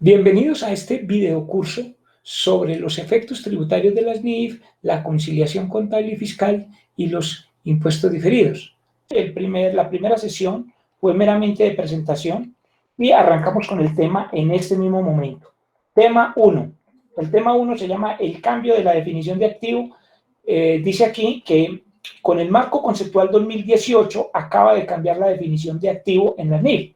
Bienvenidos a este video curso sobre los efectos tributarios de las NIF, la conciliación contable y fiscal y los impuestos diferidos. La primera sesión fue meramente de presentación y arrancamos con el tema en este mismo momento. Tema 1. El tema 1 se llama el cambio de la definición de activo. Dice aquí que con el marco conceptual 2018 acaba de cambiar la definición de activo en las NIF.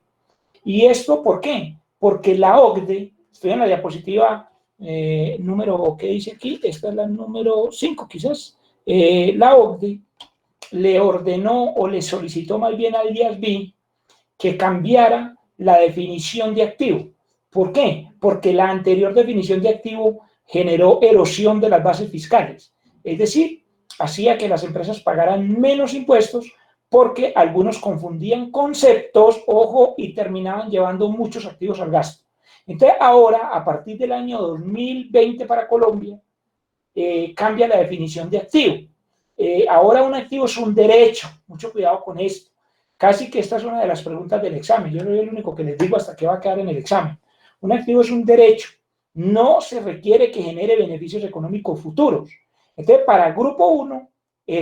¿Y esto por qué? Porque la OCDE, estoy en la diapositiva número, ¿qué dice aquí? Esta es la número 5 quizás. La OCDE le ordenó o le solicitó más bien al IASB que cambiara la definición de activo. ¿Por qué? Porque la anterior definición de activo generó erosión de las bases fiscales. Es decir, hacía que las empresas pagaran menos impuestos porque algunos confundían conceptos, ojo, y terminaban llevando muchos activos al gasto. Entonces, ahora, a partir del año 2020 para Colombia, cambia la definición de activo. Ahora un activo es un derecho, mucho cuidado con esto. Casi que esta es una de las preguntas del examen, yo soy el único que les digo hasta qué va a quedar en el examen. Un activo es un derecho, no se requiere que genere beneficios económicos futuros. Entonces, para el grupo 1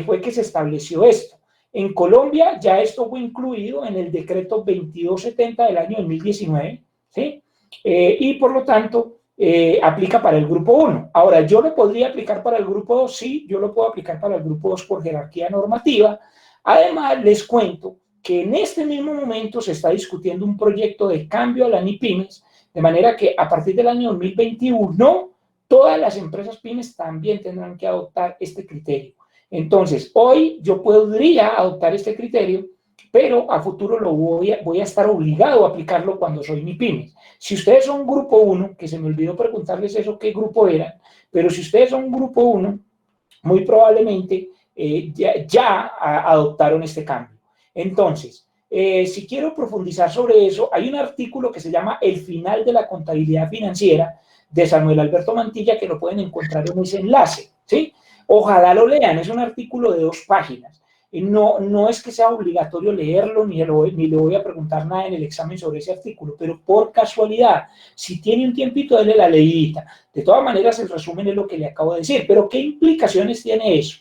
fue que se estableció esto. En Colombia ya esto fue incluido en el decreto 2270 del año 2019, ¿sí? Y por lo tanto aplica para el grupo 1. Ahora, ¿yo lo podría aplicar para el grupo 2? Sí, yo lo puedo aplicar para el grupo 2 por jerarquía normativa. Además, les cuento que en este mismo momento se está discutiendo un proyecto de cambio a la NIPYMES, de manera que a partir del año 2021 todas las empresas pymes también tendrán que adoptar este criterio. Entonces, hoy yo podría adoptar este criterio, pero a futuro voy a estar obligado a aplicarlo cuando soy NIPYMES. Si ustedes son grupo 1, que se me olvidó preguntarles eso, qué grupo eran, pero si ustedes son grupo 1, muy probablemente ya adoptaron este cambio. Entonces, si quiero profundizar sobre eso, hay un artículo que se llama El final de la contabilidad financiera de Samuel Alberto Mantilla, que lo pueden encontrar en ese enlace, ¿sí? Ojalá lo lean, es un artículo de 2 páginas. No es que sea obligatorio leerlo, ni le voy a preguntar nada en el examen sobre ese artículo, pero por casualidad, si tiene un tiempito, déle la leidita. De todas maneras, el resumen es lo que le acabo de decir, pero ¿qué implicaciones tiene eso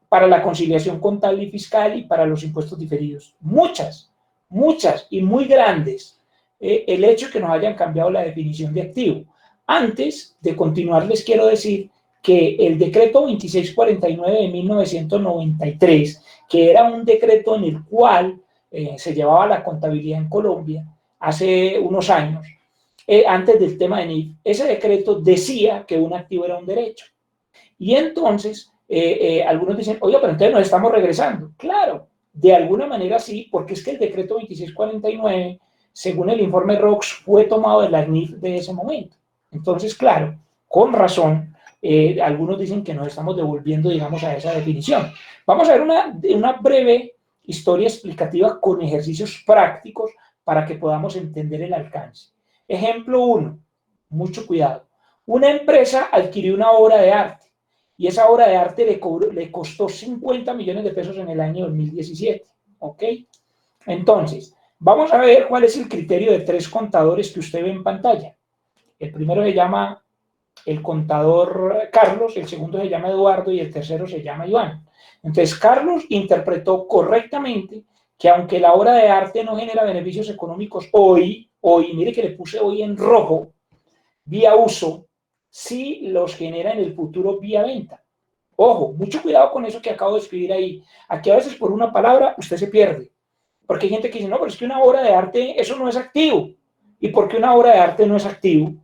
para la conciliación contable y fiscal y para los impuestos diferidos? Muchas y muy grandes. El hecho de que nos hayan cambiado la definición de activo. Antes de continuar, les quiero decir que el decreto 2649 de 1993, que era un decreto en el cual se llevaba la contabilidad en Colombia hace unos años, antes del tema de NIF, ese decreto decía que un activo era un derecho. Y entonces, algunos dicen, oye, pero entonces nos estamos regresando. Claro, de alguna manera sí, porque es que el decreto 2649, según el informe ROX, fue tomado de la NIF de ese momento. Entonces, claro, con razón, algunos dicen que nos estamos devolviendo, digamos, a esa definición. Vamos a ver una breve historia explicativa con ejercicios prácticos para que podamos entender el alcance. Ejemplo 1, mucho cuidado. Una empresa adquirió una obra de arte y esa obra de arte le costó 50 millones de pesos en el año 2017, ¿ok? Entonces, vamos a ver cuál es el criterio de 3 contadores que usted ve en pantalla. El primero se llama el contador Carlos, el segundo se llama Eduardo y el tercero se llama Iván. Entonces, Carlos interpretó correctamente que aunque la obra de arte no genera beneficios económicos hoy, mire que le puse hoy en rojo, vía uso, sí los genera en el futuro vía venta. Ojo, mucho cuidado con eso que acabo de escribir ahí. Aquí a veces por una palabra usted se pierde. Porque hay gente que dice, no, pero es que una obra de arte, eso no es activo. ¿Y por qué una obra de arte no es activo?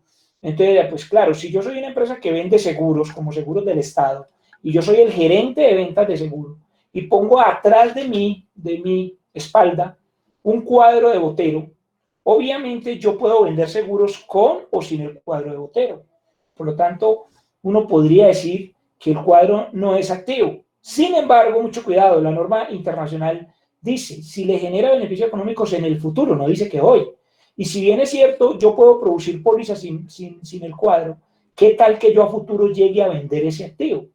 Entonces, pues claro, si yo soy una empresa que vende seguros, como seguros del Estado, y yo soy el gerente de ventas de seguros, y pongo atrás de mi espalda, un cuadro de Botero, obviamente yo puedo vender seguros con o sin el cuadro de Botero. Por lo tanto, uno podría decir que el cuadro no es activo. Sin embargo, mucho cuidado, la norma internacional dice si le genera beneficios económicos en el futuro, no dice que hoy. Y si bien es cierto, yo puedo producir pólizas sin el cuadro, ¿qué tal que yo a futuro llegue a vender ese activo?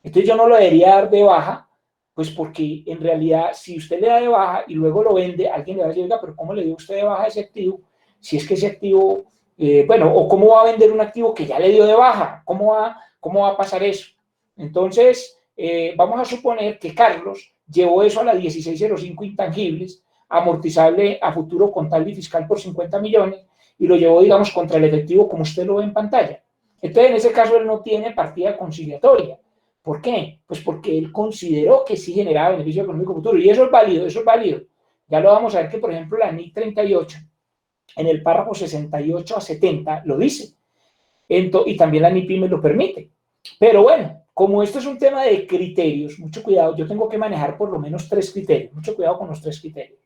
Entonces yo no lo debería dar de baja, pues porque en realidad si usted le da de baja y luego lo vende, alguien le va a decir, oiga, pero ¿cómo le dio usted de baja ese activo? Si es que ese activo bueno, o cómo va a vender un activo que ya le dio de baja, cómo va a pasar eso. Entonces, vamos a suponer que Carlos llevó eso a la 1605 intangibles, amortizable a futuro contable y fiscal por 50 millones, y lo llevó, digamos, contra el efectivo como usted lo ve en pantalla. Entonces, en ese caso, él no tiene partida conciliatoria. ¿Por qué? Pues porque él consideró que sí generaba beneficio económico futuro, y eso es válido, eso es válido. Ya lo vamos a ver que, por ejemplo, la NIC 38, en el párrafo 68 a 70, lo dice. Y también la NIPI me lo permite. Pero bueno, como esto es un tema de criterios, mucho cuidado, yo tengo que manejar por lo menos 3 criterios, mucho cuidado con los 3 criterios.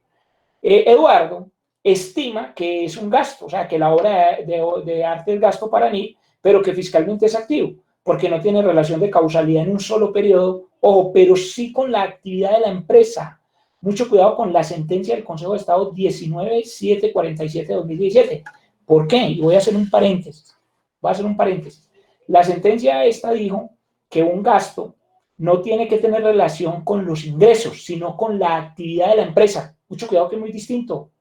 Eduardo estima que es un gasto, o sea, que la obra de arte es gasto para NIP, pero que fiscalmente es activo, porque no tiene relación de causalidad en un solo periodo, pero sí con la actividad de la empresa. Mucho cuidado con la sentencia del Consejo de Estado 19.747/2017. ¿Por qué? Y voy a hacer un paréntesis. La sentencia esta dijo que un gasto no tiene que tener relación con los ingresos, sino con la actividad de la empresa. Mucho cuidado que es muy distinto.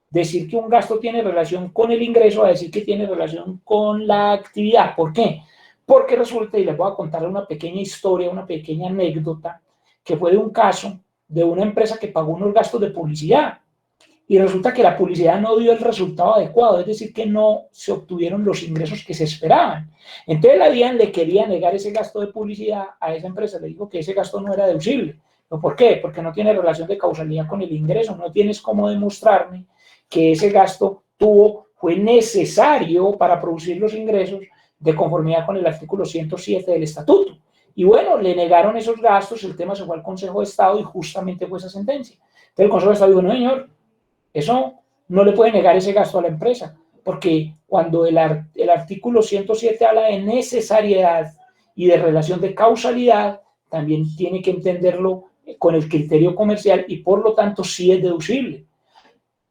Decir que un gasto tiene relación con el ingreso a decir que tiene relación con la actividad. ¿Por qué? Porque resulta, y les voy a contar una pequeña historia, una pequeña anécdota, que fue de un caso de una empresa que pagó unos gastos de publicidad y resulta que la publicidad no dio el resultado adecuado, es decir, que no se obtuvieron los ingresos que se esperaban. Entonces la DIAN le quería negar ese gasto de publicidad a esa empresa, le dijo que ese gasto no era deducible. ¿Por qué? Porque no tiene relación de causalidad con el ingreso, no tienes cómo demostrarme que ese gasto fue necesario para producir los ingresos de conformidad con el artículo 107 del estatuto. Y bueno, le negaron esos gastos, el tema se fue al Consejo de Estado y justamente fue esa sentencia. Entonces el Consejo de Estado dijo, no señor, eso no le puede negar ese gasto a la empresa, porque cuando el artículo 107 habla de necesariedad y de relación de causalidad, también tiene que entenderlo con el criterio comercial y por lo tanto sí es deducible.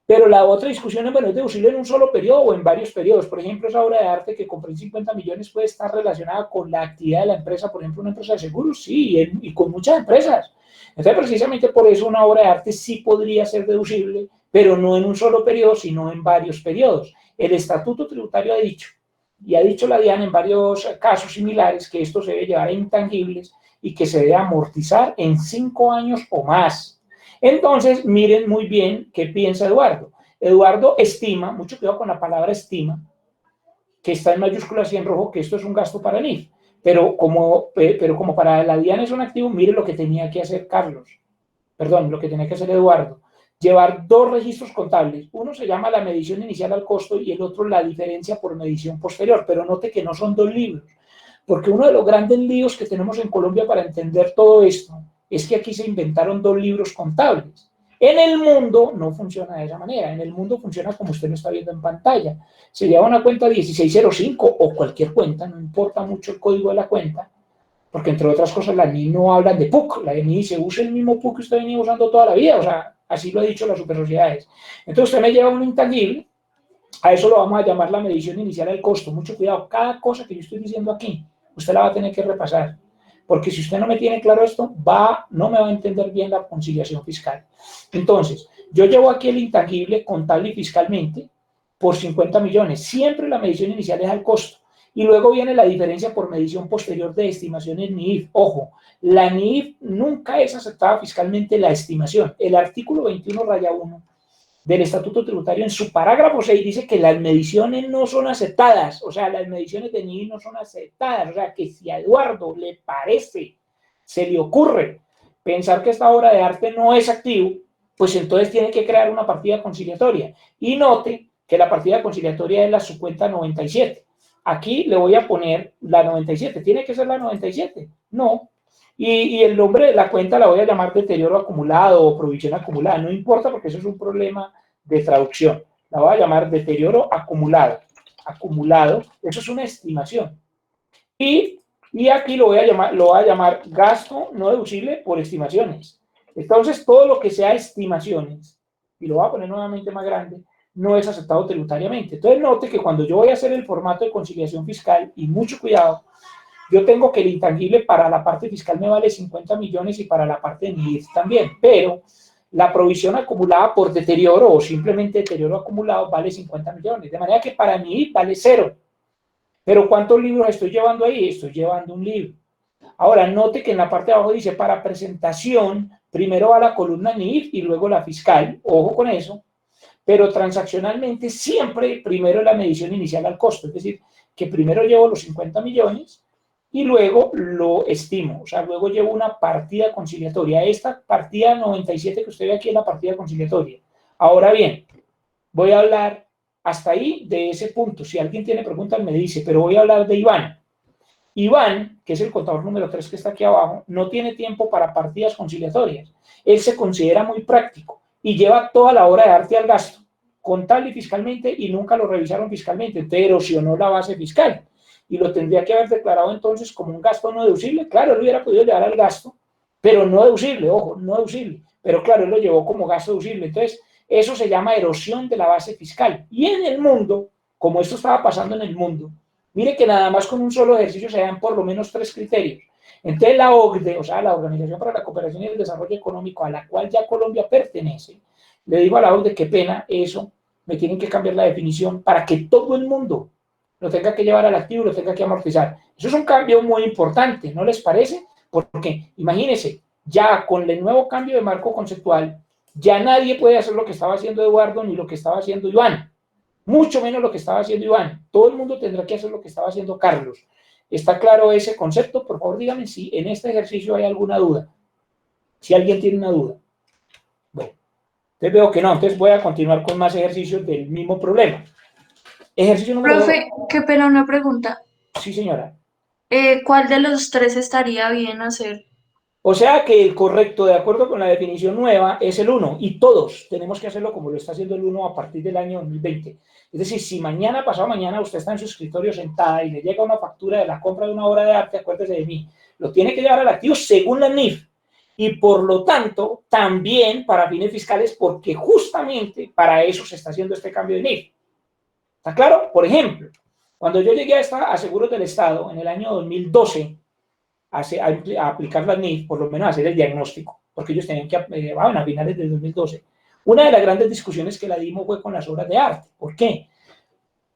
Pero la otra discusión es, bueno, ¿es deducible en un solo periodo o en varios periodos? Por ejemplo, esa obra de arte que compré en 50 millones puede estar relacionada con la actividad de la empresa, por ejemplo, una empresa de seguros, sí, y con muchas empresas. Entonces, precisamente por eso una obra de arte sí podría ser deducible, pero no en un solo periodo, sino en varios periodos. El Estatuto Tributario ha dicho, y ha dicho la DIAN en varios casos similares, que esto se debe llevar a intangibles y que se debe amortizar en 5 años o más. Entonces, miren muy bien qué piensa Eduardo. Eduardo estima, mucho cuidado con la palabra estima, que está en mayúsculas y en rojo, que esto es un gasto para NIF. Pero como para la DIAN es un activo, miren lo que tenía que hacer lo que tenía que hacer Eduardo. Llevar 2 registros contables. Uno se llama la medición inicial al costo y el otro la diferencia por medición posterior. Pero note que no son 2 libros. Porque uno de los grandes líos que tenemos en Colombia para entender todo esto es que aquí se inventaron 2 libros contables. En el mundo no funciona de esa manera. En el mundo funciona como usted lo está viendo en pantalla. Se lleva una cuenta 1605 o cualquier cuenta, no importa mucho el código de la cuenta, porque entre otras cosas la NI no hablan de PUC, la NI se usa el mismo PUC que usted venía usando toda la vida, o sea, así lo ha dicho las supersociedades. Entonces usted me lleva un intangible, a eso lo vamos a llamar la medición inicial del costo. Mucho cuidado, cada cosa que yo estoy diciendo aquí, usted la va a tener que repasar, porque si usted no me tiene claro esto, no me va a entender bien la conciliación fiscal. Entonces, yo llevo aquí el intangible contable y fiscalmente por 50 millones, siempre la medición inicial es al costo. Y luego viene la diferencia por medición posterior de estimaciones NIF. Ojo, la NIF nunca es aceptada fiscalmente la estimación. El artículo 21-1 del Estatuto Tributario en su parágrafo 6 dice que las mediciones no son aceptadas, o sea, las mediciones de NIF no son aceptadas, o sea, que si a Eduardo le parece, se le ocurre pensar que esta obra de arte no es activo, pues entonces tiene que crear una partida conciliatoria. Y note que la partida conciliatoria es la subcuenta 97. Aquí le voy a poner la 97. ¿Tiene que ser la 97? No. Y el nombre de la cuenta la voy a llamar deterioro acumulado o provisión acumulada. No importa porque eso es un problema de traducción. La voy a llamar deterioro acumulado. Acumulado, eso es una estimación. Y aquí lo voy a llamar gasto no deducible por estimaciones. Entonces, todo lo que sea estimaciones, y lo voy a poner nuevamente más grande, no es aceptado tributariamente. Entonces, note que cuando yo voy a hacer el formato de conciliación fiscal, y mucho cuidado, yo tengo que el intangible para la parte fiscal me vale 50 millones y para la parte de NIF también, pero la provisión acumulada por deterioro o simplemente deterioro acumulado vale 50 millones, de manera que para mí vale cero. Pero ¿cuántos libros estoy llevando ahí? Estoy llevando un libro. Ahora, note que en la parte de abajo dice, para presentación, primero va la columna NIF y luego la fiscal, ojo con eso, pero transaccionalmente siempre primero la medición inicial al costo, es decir, que primero llevo los 50 millones y luego lo estimo, o sea, luego llevo una partida conciliatoria. Esta partida 97 que usted ve aquí es la partida conciliatoria. Ahora bien, voy a hablar hasta ahí de ese punto. Si alguien tiene preguntas me dice, pero voy a hablar de Iván. Iván, que es el contador número 3 que está aquí abajo, no tiene tiempo para partidas conciliatorias. Él se considera muy práctico y lleva toda la obra de arte al gasto, contable y fiscalmente, y nunca lo revisaron fiscalmente. Entonces erosionó la base fiscal y lo tendría que haber declarado entonces como un gasto no deducible. Claro, él hubiera podido llevar al gasto, pero no deducible, ojo, no deducible. Pero claro, él lo llevó como gasto deducible. Entonces, eso se llama erosión de la base fiscal. Y en el mundo, como esto estaba pasando en el mundo, mire que nada más con un solo ejercicio se dan por lo menos 3 criterios. Entonces la OCDE, o sea, la Organización para la Cooperación y el Desarrollo Económico, a la cual ya Colombia pertenece, le dijo a la OCDE, qué pena eso, me tienen que cambiar la definición para que todo el mundo lo tenga que llevar al activo y lo tenga que amortizar. Eso es un cambio muy importante, ¿no les parece? Porque imagínense, ya con el nuevo cambio de marco conceptual, ya nadie puede hacer lo que estaba haciendo Eduardo ni lo que estaba haciendo Iván. Mucho menos lo que estaba haciendo Iván. Todo el mundo tendrá que hacer lo que estaba haciendo Carlos. ¿Está claro ese concepto? Por favor, díganme si en este ejercicio hay alguna duda. Si alguien tiene una duda. Bueno, entonces veo que no. Entonces voy a continuar con más ejercicios del mismo problema. Ejercicio número 2. Profe, qué pena una pregunta. Sí, señora. ¿Cuál de los tres estaría bien hacer? O sea que el correcto, de acuerdo con la definición nueva, es el 1. Y todos tenemos que hacerlo como lo está haciendo el 1 a partir del año 2020. Es decir, si mañana, pasado mañana, usted está en su escritorio sentada y le llega una factura de la compra de una obra de arte, acuérdese de mí, lo tiene que llevar al activo según la NIF. Y por lo tanto, también para fines fiscales, porque justamente para eso se está haciendo este cambio de NIF. ¿Está claro? Por ejemplo, cuando yo llegué a Seguros del Estado en el año 2012, a aplicar la NIF, por lo menos a hacer el diagnóstico, porque ellos tenían que, a finales del 2012. Una de las grandes discusiones que la dimos fue con las obras de arte. ¿Por qué?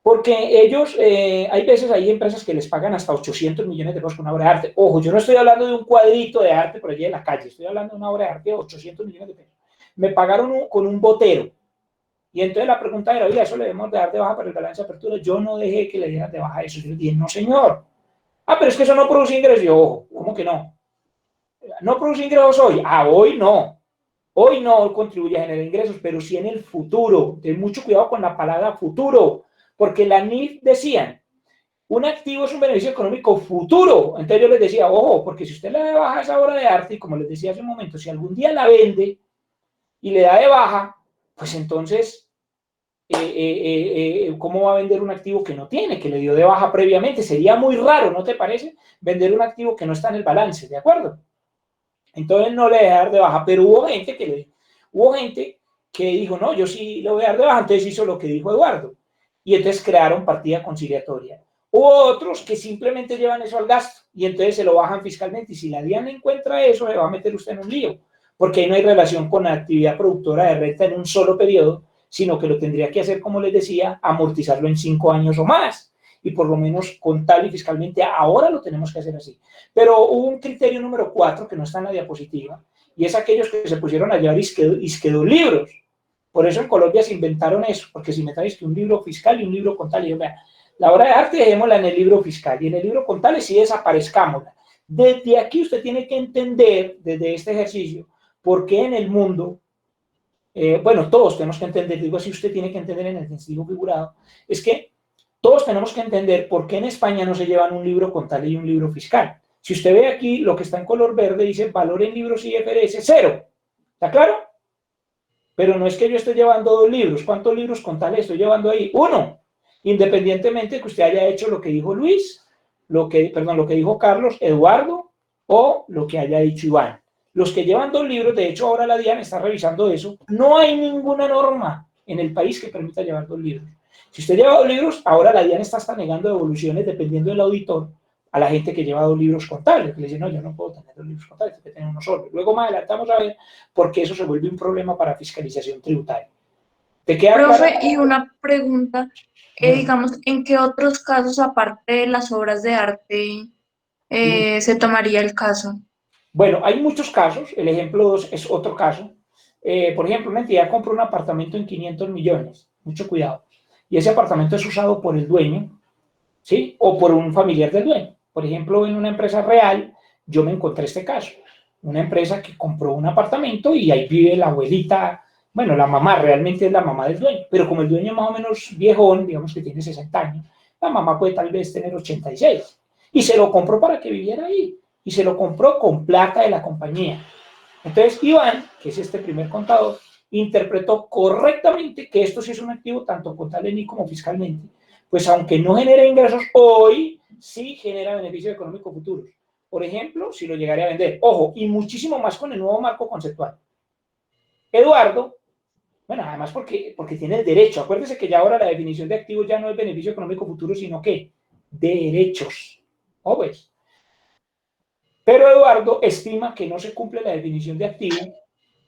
Porque ellos, hay veces, hay empresas que les pagan hasta 800 millones de pesos con una obra de arte. Ojo, yo no estoy hablando de un cuadrito de arte por allí en la calle, estoy hablando de una obra de arte de 800 millones de pesos. Me pagaron con un botero. Y entonces la pregunta era, oye, eso le debemos de dar de baja para el balance de apertura. Yo no dejé que le dieran de baja eso. Yo les dije, no, señor. Ah, pero es que eso no produce ingresos. Yo, ojo, ¿cómo que no? No produce ingresos hoy. Ah, hoy no. Hoy no contribuye a generar ingresos, pero sí en el futuro. Ten mucho cuidado con la palabra futuro, porque la NIF decían, un activo es un beneficio económico futuro. Entonces yo les decía, ojo, porque si usted le da de baja esa obra de arte, y como les decía hace un momento, si algún día la vende y le da de baja, pues entonces, ¿cómo va a vender un activo que no tiene, que le dio de baja previamente? Sería muy raro, ¿no te parece? Vender un activo que no está en el balance, ¿de acuerdo? Entonces no le voy a dar de baja, pero hubo gente que dijo, no, yo sí le voy a dar de baja, entonces hizo lo que dijo Eduardo. Y entonces crearon partida conciliatoria. Hubo otros que simplemente llevan eso al gasto y entonces se lo bajan fiscalmente. Y si la DIAN encuentra eso, se va a meter usted en un lío, porque ahí no hay relación con la actividad productora de renta en un solo periodo, sino que lo tendría que hacer, como les decía, amortizarlo en 5 años o más. Y por lo menos contable y fiscalmente ahora lo tenemos que hacer así. Pero hubo un criterio número 4 que no está en la diapositiva, y es aquellos que se pusieron a llevar isquedos libros. Por eso en Colombia se inventaron eso, porque se inventaron que un libro fiscal y un libro contable. Y yo, vea, la obra de arte dejémosla en el libro fiscal, y en el libro contable sí desaparezcámosla. Desde aquí usted tiene que entender, desde este ejercicio, por qué en el mundo, bueno, todos tenemos que entender, digo así, usted tiene que entender en el sentido figurado, es que todos tenemos que entender por qué en España no se llevan un libro contable y un libro fiscal. Si usted ve aquí, lo que está en color verde dice valor en libros IFRS 0. ¿Está claro? Pero no es que yo esté llevando 2 libros. ¿Cuántos libros contables estoy llevando ahí? 1. Independientemente de que usted haya hecho lo que dijo Luis, lo que dijo Carlos, Eduardo, o lo que haya dicho Iván. Los que llevan 2 libros, de hecho ahora la DIAN está revisando eso, no hay ninguna norma en el país que permita llevar 2 libros. Si usted lleva 2 libros, ahora la DIAN está hasta negando devoluciones dependiendo del auditor a la gente que lleva 2 libros contables, que le dicen, no, yo no puedo tener 2 libros contables, tengo que tener uno solo. Luego más adelante vamos a ver por qué eso se vuelve un problema para fiscalización tributaria. ¿Te queda claro? Profe, y una pregunta, digamos, ¿en qué otros casos, aparte de las obras de arte, se tomaría el caso? Bueno, hay muchos casos, el ejemplo 2 es otro caso. Por ejemplo, una entidad compra un apartamento en 500 millones, mucho cuidado, y ese apartamento es usado por el dueño, ¿sí? O por un familiar del dueño. Por ejemplo, en una empresa real, yo me encontré este caso, una empresa que compró un apartamento y ahí vive la abuelita, bueno, la mamá realmente es la mamá del dueño, pero como el dueño es más o menos viejón, digamos que tiene 60 años, la mamá puede tal vez tener 86, y se lo compró para que viviera ahí, y se lo compró con plata de la compañía. Entonces, Iván, que es este primer contador, interpretó correctamente que esto sí es un activo tanto contable ni como fiscalmente, pues aunque no genera ingresos hoy, sí genera beneficios económicos futuros. Por ejemplo, si lo llegaría a vender. Ojo, y muchísimo más con el nuevo marco conceptual. Eduardo, bueno, además porque tiene el derecho. Acuérdese que ya ahora la definición de activos ya no es beneficio económico futuro, sino que derechos. ¿O ves? Pero Eduardo estima que no se cumple la definición de activo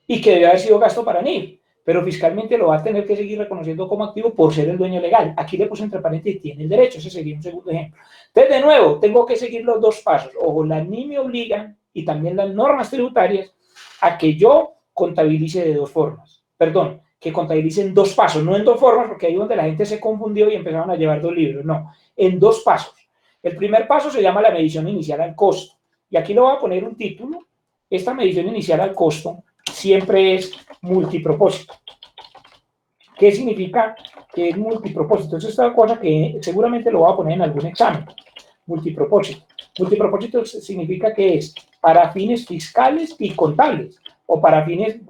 y que debe haber sido gasto para NIF, pero fiscalmente lo va a tener que seguir reconociendo como activo por ser el dueño legal. Aquí le puse entre paréntesis, tiene el derecho, ese sería un segundo ejemplo. Entonces, de nuevo, tengo que seguir los 2 pasos. Ojo, la NIF me obligan, y también las normas tributarias, a que yo contabilice de 2 formas. Perdón, que contabilice en 2 pasos, no en 2 formas, porque ahí es donde la gente se confundió y empezaron a llevar 2 libros. No, en 2 pasos. El primer paso se llama la medición inicial al costo. Y aquí le voy a poner un título. Esta medición inicial al costo siempre es multipropósito. ¿Qué significa que es multipropósito? Eso es una cosa que seguramente lo voy a poner en algún examen. Multipropósito. Multipropósito significa que es para fines fiscales y contables, o para fines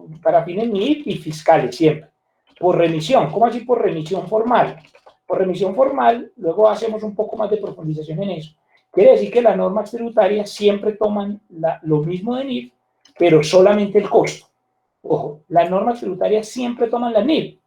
NIF y fiscales siempre. Por remisión. ¿Cómo así por remisión formal? Por remisión formal, luego hacemos un poco más de profundización en eso. Quiere decir que las normas tributarias siempre toman lo mismo de NIF, pero solamente el costo. Ojo, las normas tributarias siempre toman la NIF.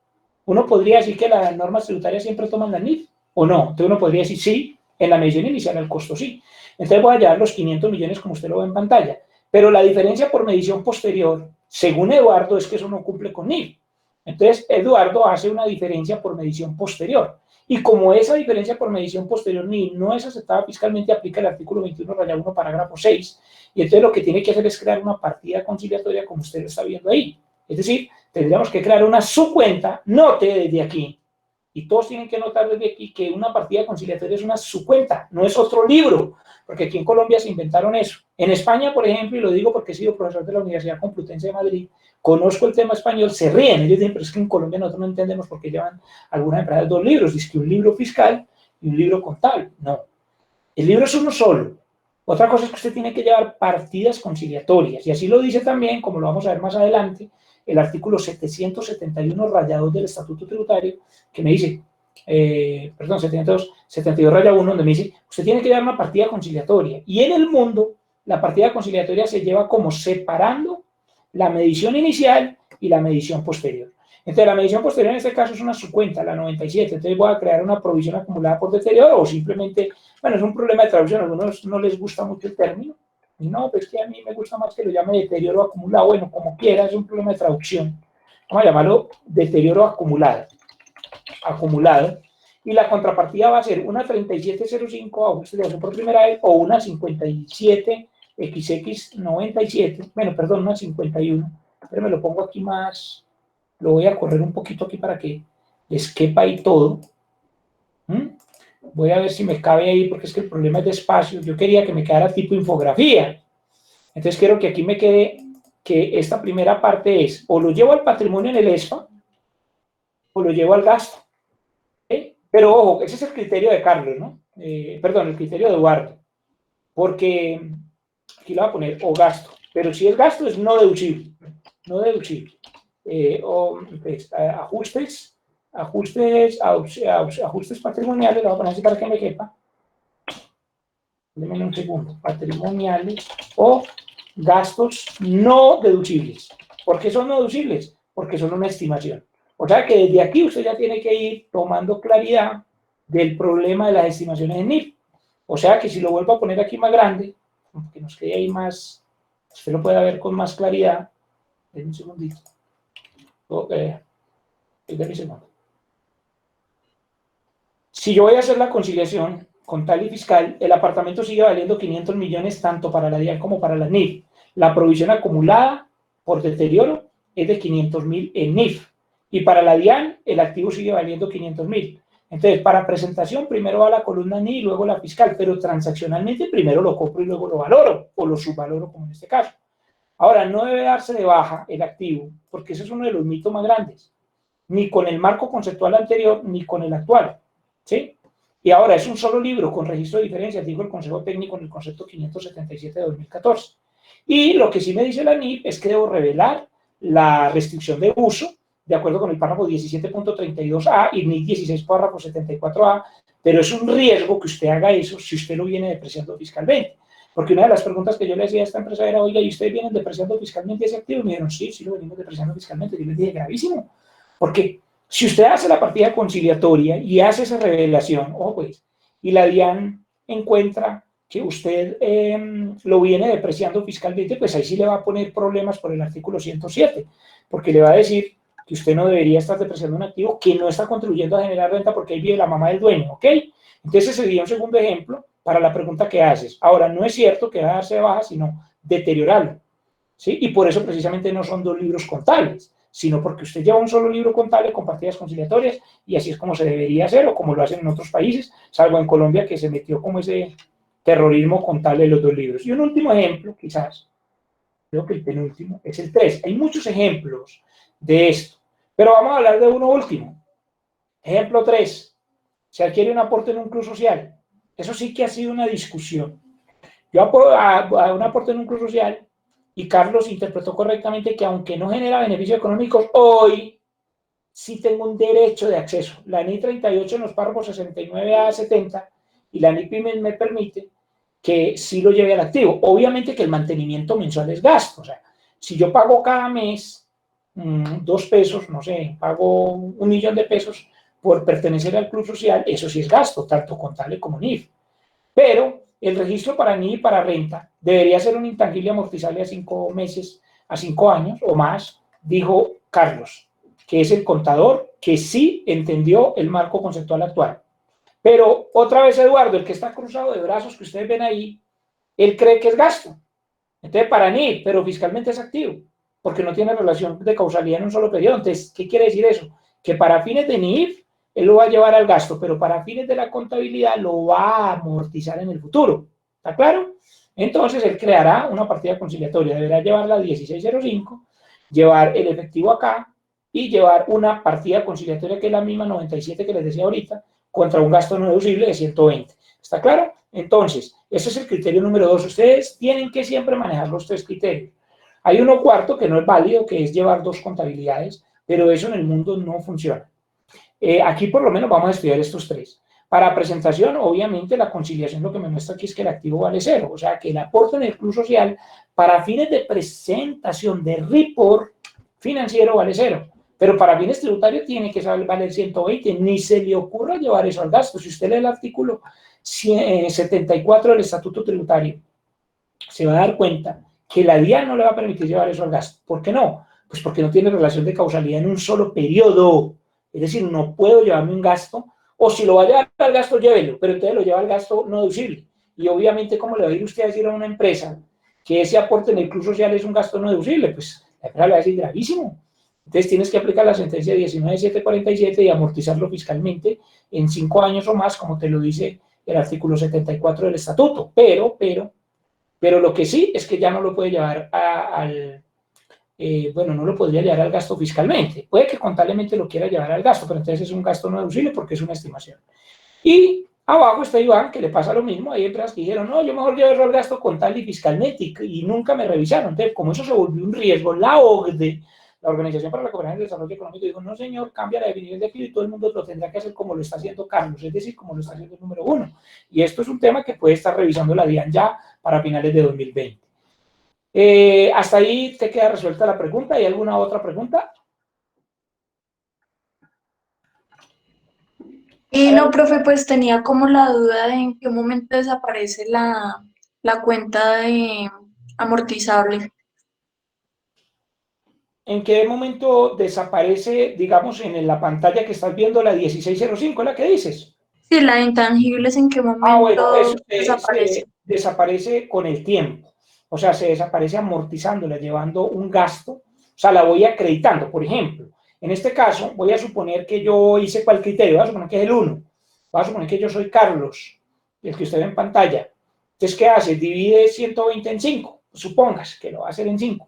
Uno podría decir que las normas tributarias siempre toman la NIF, o no. Entonces uno podría decir sí, en la medición inicial el costo sí. Entonces voy a llevar los 500 millones como usted lo ve en pantalla. Pero la diferencia por medición posterior, según Eduardo, es que eso no cumple con NIF. Entonces Eduardo hace una diferencia por medición posterior. Y como esa diferencia por medición posterior NIF no es aceptada fiscalmente, aplica el artículo 21, parágrafo 6. Y entonces lo que tiene que hacer es crear una partida conciliatoria como usted lo está viendo ahí. Es decir, tendríamos que crear una subcuenta, note desde aquí, y todos tienen que notar desde aquí que una partida conciliatoria es una subcuenta, no es otro libro, porque aquí en Colombia se inventaron eso. En España, por ejemplo, y lo digo porque he sido profesor de la Universidad Complutense de Madrid, conozco el tema español, se ríen, ellos dicen, pero es que en Colombia nosotros no entendemos por qué llevan algunas empresas 2 libros, dice que un libro fiscal y un libro contable. No, el libro es uno solo. Otra cosa es que usted tiene que llevar partidas conciliatorias, y así lo dice también, como lo vamos a ver más adelante, el artículo 771 del Estatuto Tributario, que me dice, 772 donde me dice, usted tiene que llevar una partida conciliatoria, y en el mundo, la partida conciliatoria se lleva como separando la medición inicial y la medición posterior. Entonces, la medición posterior en este caso es una subcuenta, la 97, entonces voy a crear una provisión acumulada por deterioro, o simplemente, bueno, es un problema de traducción, a algunos no les gusta mucho el término, y no, pues que a mí me gusta más que lo llame deterioro acumulado, bueno, como quiera, es un problema de traducción, vamos a llamarlo deterioro acumulado, y la contrapartida va a ser una 3705 ajuste de gasto por primera vez, o una 57XX97, bueno, perdón, una 51, pero me lo pongo aquí más, lo voy a correr un poquito aquí para que les quepa ahí todo. Voy a ver si me cabe ahí, porque es que el problema es de espacio. Yo quería que me quedara tipo infografía. Entonces quiero que aquí me quede que esta primera parte es, o lo llevo al patrimonio en el ESFA, o lo llevo al gasto. ¿Okay? Pero ojo, ese es el criterio de Carlos, ¿no? Perdón, el criterio de Eduardo. Porque aquí lo voy a poner o gasto. Pero si es gasto es no deducible. No deducible. Pues, ajustes patrimoniales, lo voy a poner así para que me quepa. Déjenme un segundo. Patrimoniales o gastos no deducibles. ¿Por qué son no deducibles? Porque son una estimación. O sea que desde aquí usted ya tiene que ir tomando claridad del problema de las estimaciones en NIF. O sea que si lo vuelvo a poner aquí más grande, que nos quede ahí más, usted lo pueda ver con más claridad. Denme un segundito. Denme un segundo. Si yo voy a hacer la conciliación contable y fiscal, el apartamento sigue valiendo 500 millones tanto para la DIAN como para la NIF. La provisión acumulada por deterioro es de 500.000 en NIF. Y para la DIAN, el activo sigue valiendo 500.000. Entonces, para presentación, primero va la columna NIF y luego la fiscal, pero transaccionalmente primero lo compro y luego lo valoro, o lo subvaloro, como en este caso. Ahora, no debe darse de baja el activo, porque ese es uno de los mitos más grandes, ni con el marco conceptual anterior, ni con el actual. ¿Sí? Y ahora es un solo libro con registro de diferencias, dijo el Consejo Técnico en el concepto 577 de 2014. Y lo que sí me dice la NIF es que debo revelar la restricción de uso, de acuerdo con el párrafo 17.32a y NIF 16 párrafo 74a, pero es un riesgo que usted haga eso si usted lo viene depreciando fiscalmente. Porque una de las preguntas que yo le hacía a esta empresa era, oiga, ¿y ustedes vienen depreciando fiscalmente ese activo? Y me dijeron, sí, sí lo venimos depreciando fiscalmente. Yo les dije, gravísimo. ¿Por qué? Si usted hace la partida conciliatoria y hace esa revelación, pues, y la DIAN encuentra que usted lo viene depreciando fiscalmente, pues ahí sí le va a poner problemas por el artículo 107, porque le va a decir que usted no debería estar depreciando un activo que no está contribuyendo a generar renta porque ahí vive la mamá del dueño, ¿ok? Entonces ese sería un segundo ejemplo para la pregunta que haces. Ahora, no es cierto que va a darse de baja, sino deteriorarlo, ¿sí? Y por eso precisamente no son dos libros contables, sino porque usted lleva un solo libro contable con partidas conciliatorias y así es como se debería hacer o como lo hacen en otros países, salvo en Colombia que se metió como ese terrorismo contable de los dos libros. Y un último ejemplo, quizás, creo que el penúltimo, es el 3. Hay muchos ejemplos de esto, pero vamos a hablar de uno último. Ejemplo 3. Se adquiere un aporte en un club social. Eso sí que ha sido una discusión. Yo a un aporte en un club social y Carlos interpretó correctamente que aunque no genera beneficios económicos, hoy sí tengo un derecho de acceso. La NI 38 en los párrafos 69 a 70 y la NI PYME me permite que sí lo lleve al activo. Obviamente que el mantenimiento mensual es gasto. O sea, si yo pago cada mes 2 pesos, no sé, pago 1.000.000 de pesos por pertenecer al club social, eso sí es gasto, tanto contable como NIF. Pero el registro para NIF y para renta debería ser un intangible amortizable a 5 meses, a 5 años o más, dijo Carlos, que es el contador que sí entendió el marco conceptual actual. Pero otra vez Eduardo, el que está cruzado de brazos que ustedes ven ahí, él cree que es gasto. Entonces para NIF, pero fiscalmente es activo, porque no tiene relación de causalidad en un solo periodo. Entonces, ¿qué quiere decir eso? Que para fines de NIF, él lo va a llevar al gasto, pero para fines de la contabilidad lo va a amortizar en el futuro. ¿Está claro? Entonces, él creará una partida conciliatoria. Deberá llevar la 1605, llevar el efectivo acá y llevar una partida conciliatoria que es la misma 97 que les decía ahorita, contra un gasto no deducible de 120. ¿Está claro? Entonces, ese es el criterio número 2. Ustedes tienen que siempre manejar los 3 criterios. Hay uno cuarto que no es válido, que es llevar 2 contabilidades, pero eso en el mundo no funciona. Aquí por lo menos vamos a estudiar estos 3. Para presentación, obviamente, la conciliación lo que me muestra aquí es que el activo vale 0, o sea, que el aporte en el club social para fines de presentación de report financiero vale 0, pero para fines tributarios tiene que valer 120, ni se le ocurra llevar eso al gasto. Si usted lee el artículo 74 del Estatuto Tributario, se va a dar cuenta que la DIAN no le va a permitir llevar eso al gasto. ¿Por qué no? Pues porque no tiene relación de causalidad en un solo periodo. Es decir, no puedo llevarme un gasto, o si lo va a llevar al gasto, llévelo, pero entonces lo lleva al gasto no deducible. Y obviamente, ¿cómo le va a ir usted a decir a una empresa que ese aporte en el club social es un gasto no deducible? Pues la empresa le va a decir gravísimo. Entonces tienes que aplicar la sentencia 19747 y amortizarlo fiscalmente en 5 años o más, como te lo dice el artículo 74 del estatuto. Pero lo que sí es que ya no lo puede llevar no lo podría llevar al gasto fiscalmente. Puede que contablemente lo quiera llevar al gasto, pero entonces es un gasto no deducible porque es una estimación. Y abajo está Iván, que le pasa lo mismo. Hay empresas que dijeron, no, yo mejor llevo el gasto contable y fiscalmente, y nunca me revisaron. Entonces, como eso se volvió un riesgo, la OCDE, la Organización para la Cooperación y el Desarrollo Económico, dijo, no señor, cambia la definición de activo y todo el mundo lo tendrá que hacer como lo está haciendo Carlos, es decir, como lo está haciendo el número 1. Y esto es un tema que puede estar revisando la DIAN ya para finales de 2020. Hasta ahí te queda resuelta la pregunta. ¿Hay alguna otra pregunta? No, profe, pues tenía como la duda de en qué momento desaparece la cuenta de amortizable. ¿En qué momento desaparece, digamos, en la pantalla que estás viendo, la 1605, la que dices? Sí, la de intangibles, ¿en qué Ah, bueno, eso momento desaparece? se desaparece con el tiempo. O sea, se desaparece amortizándola, llevando un gasto. O sea, la voy acreditando. Por ejemplo, en este caso, voy a suponer que yo hice cuál criterio. Voy a suponer que es el 1. Voy a suponer que yo soy Carlos, el que usted ve en pantalla. Entonces, ¿qué hace? Divide 120 en 5. Supongas que lo va a hacer en 5.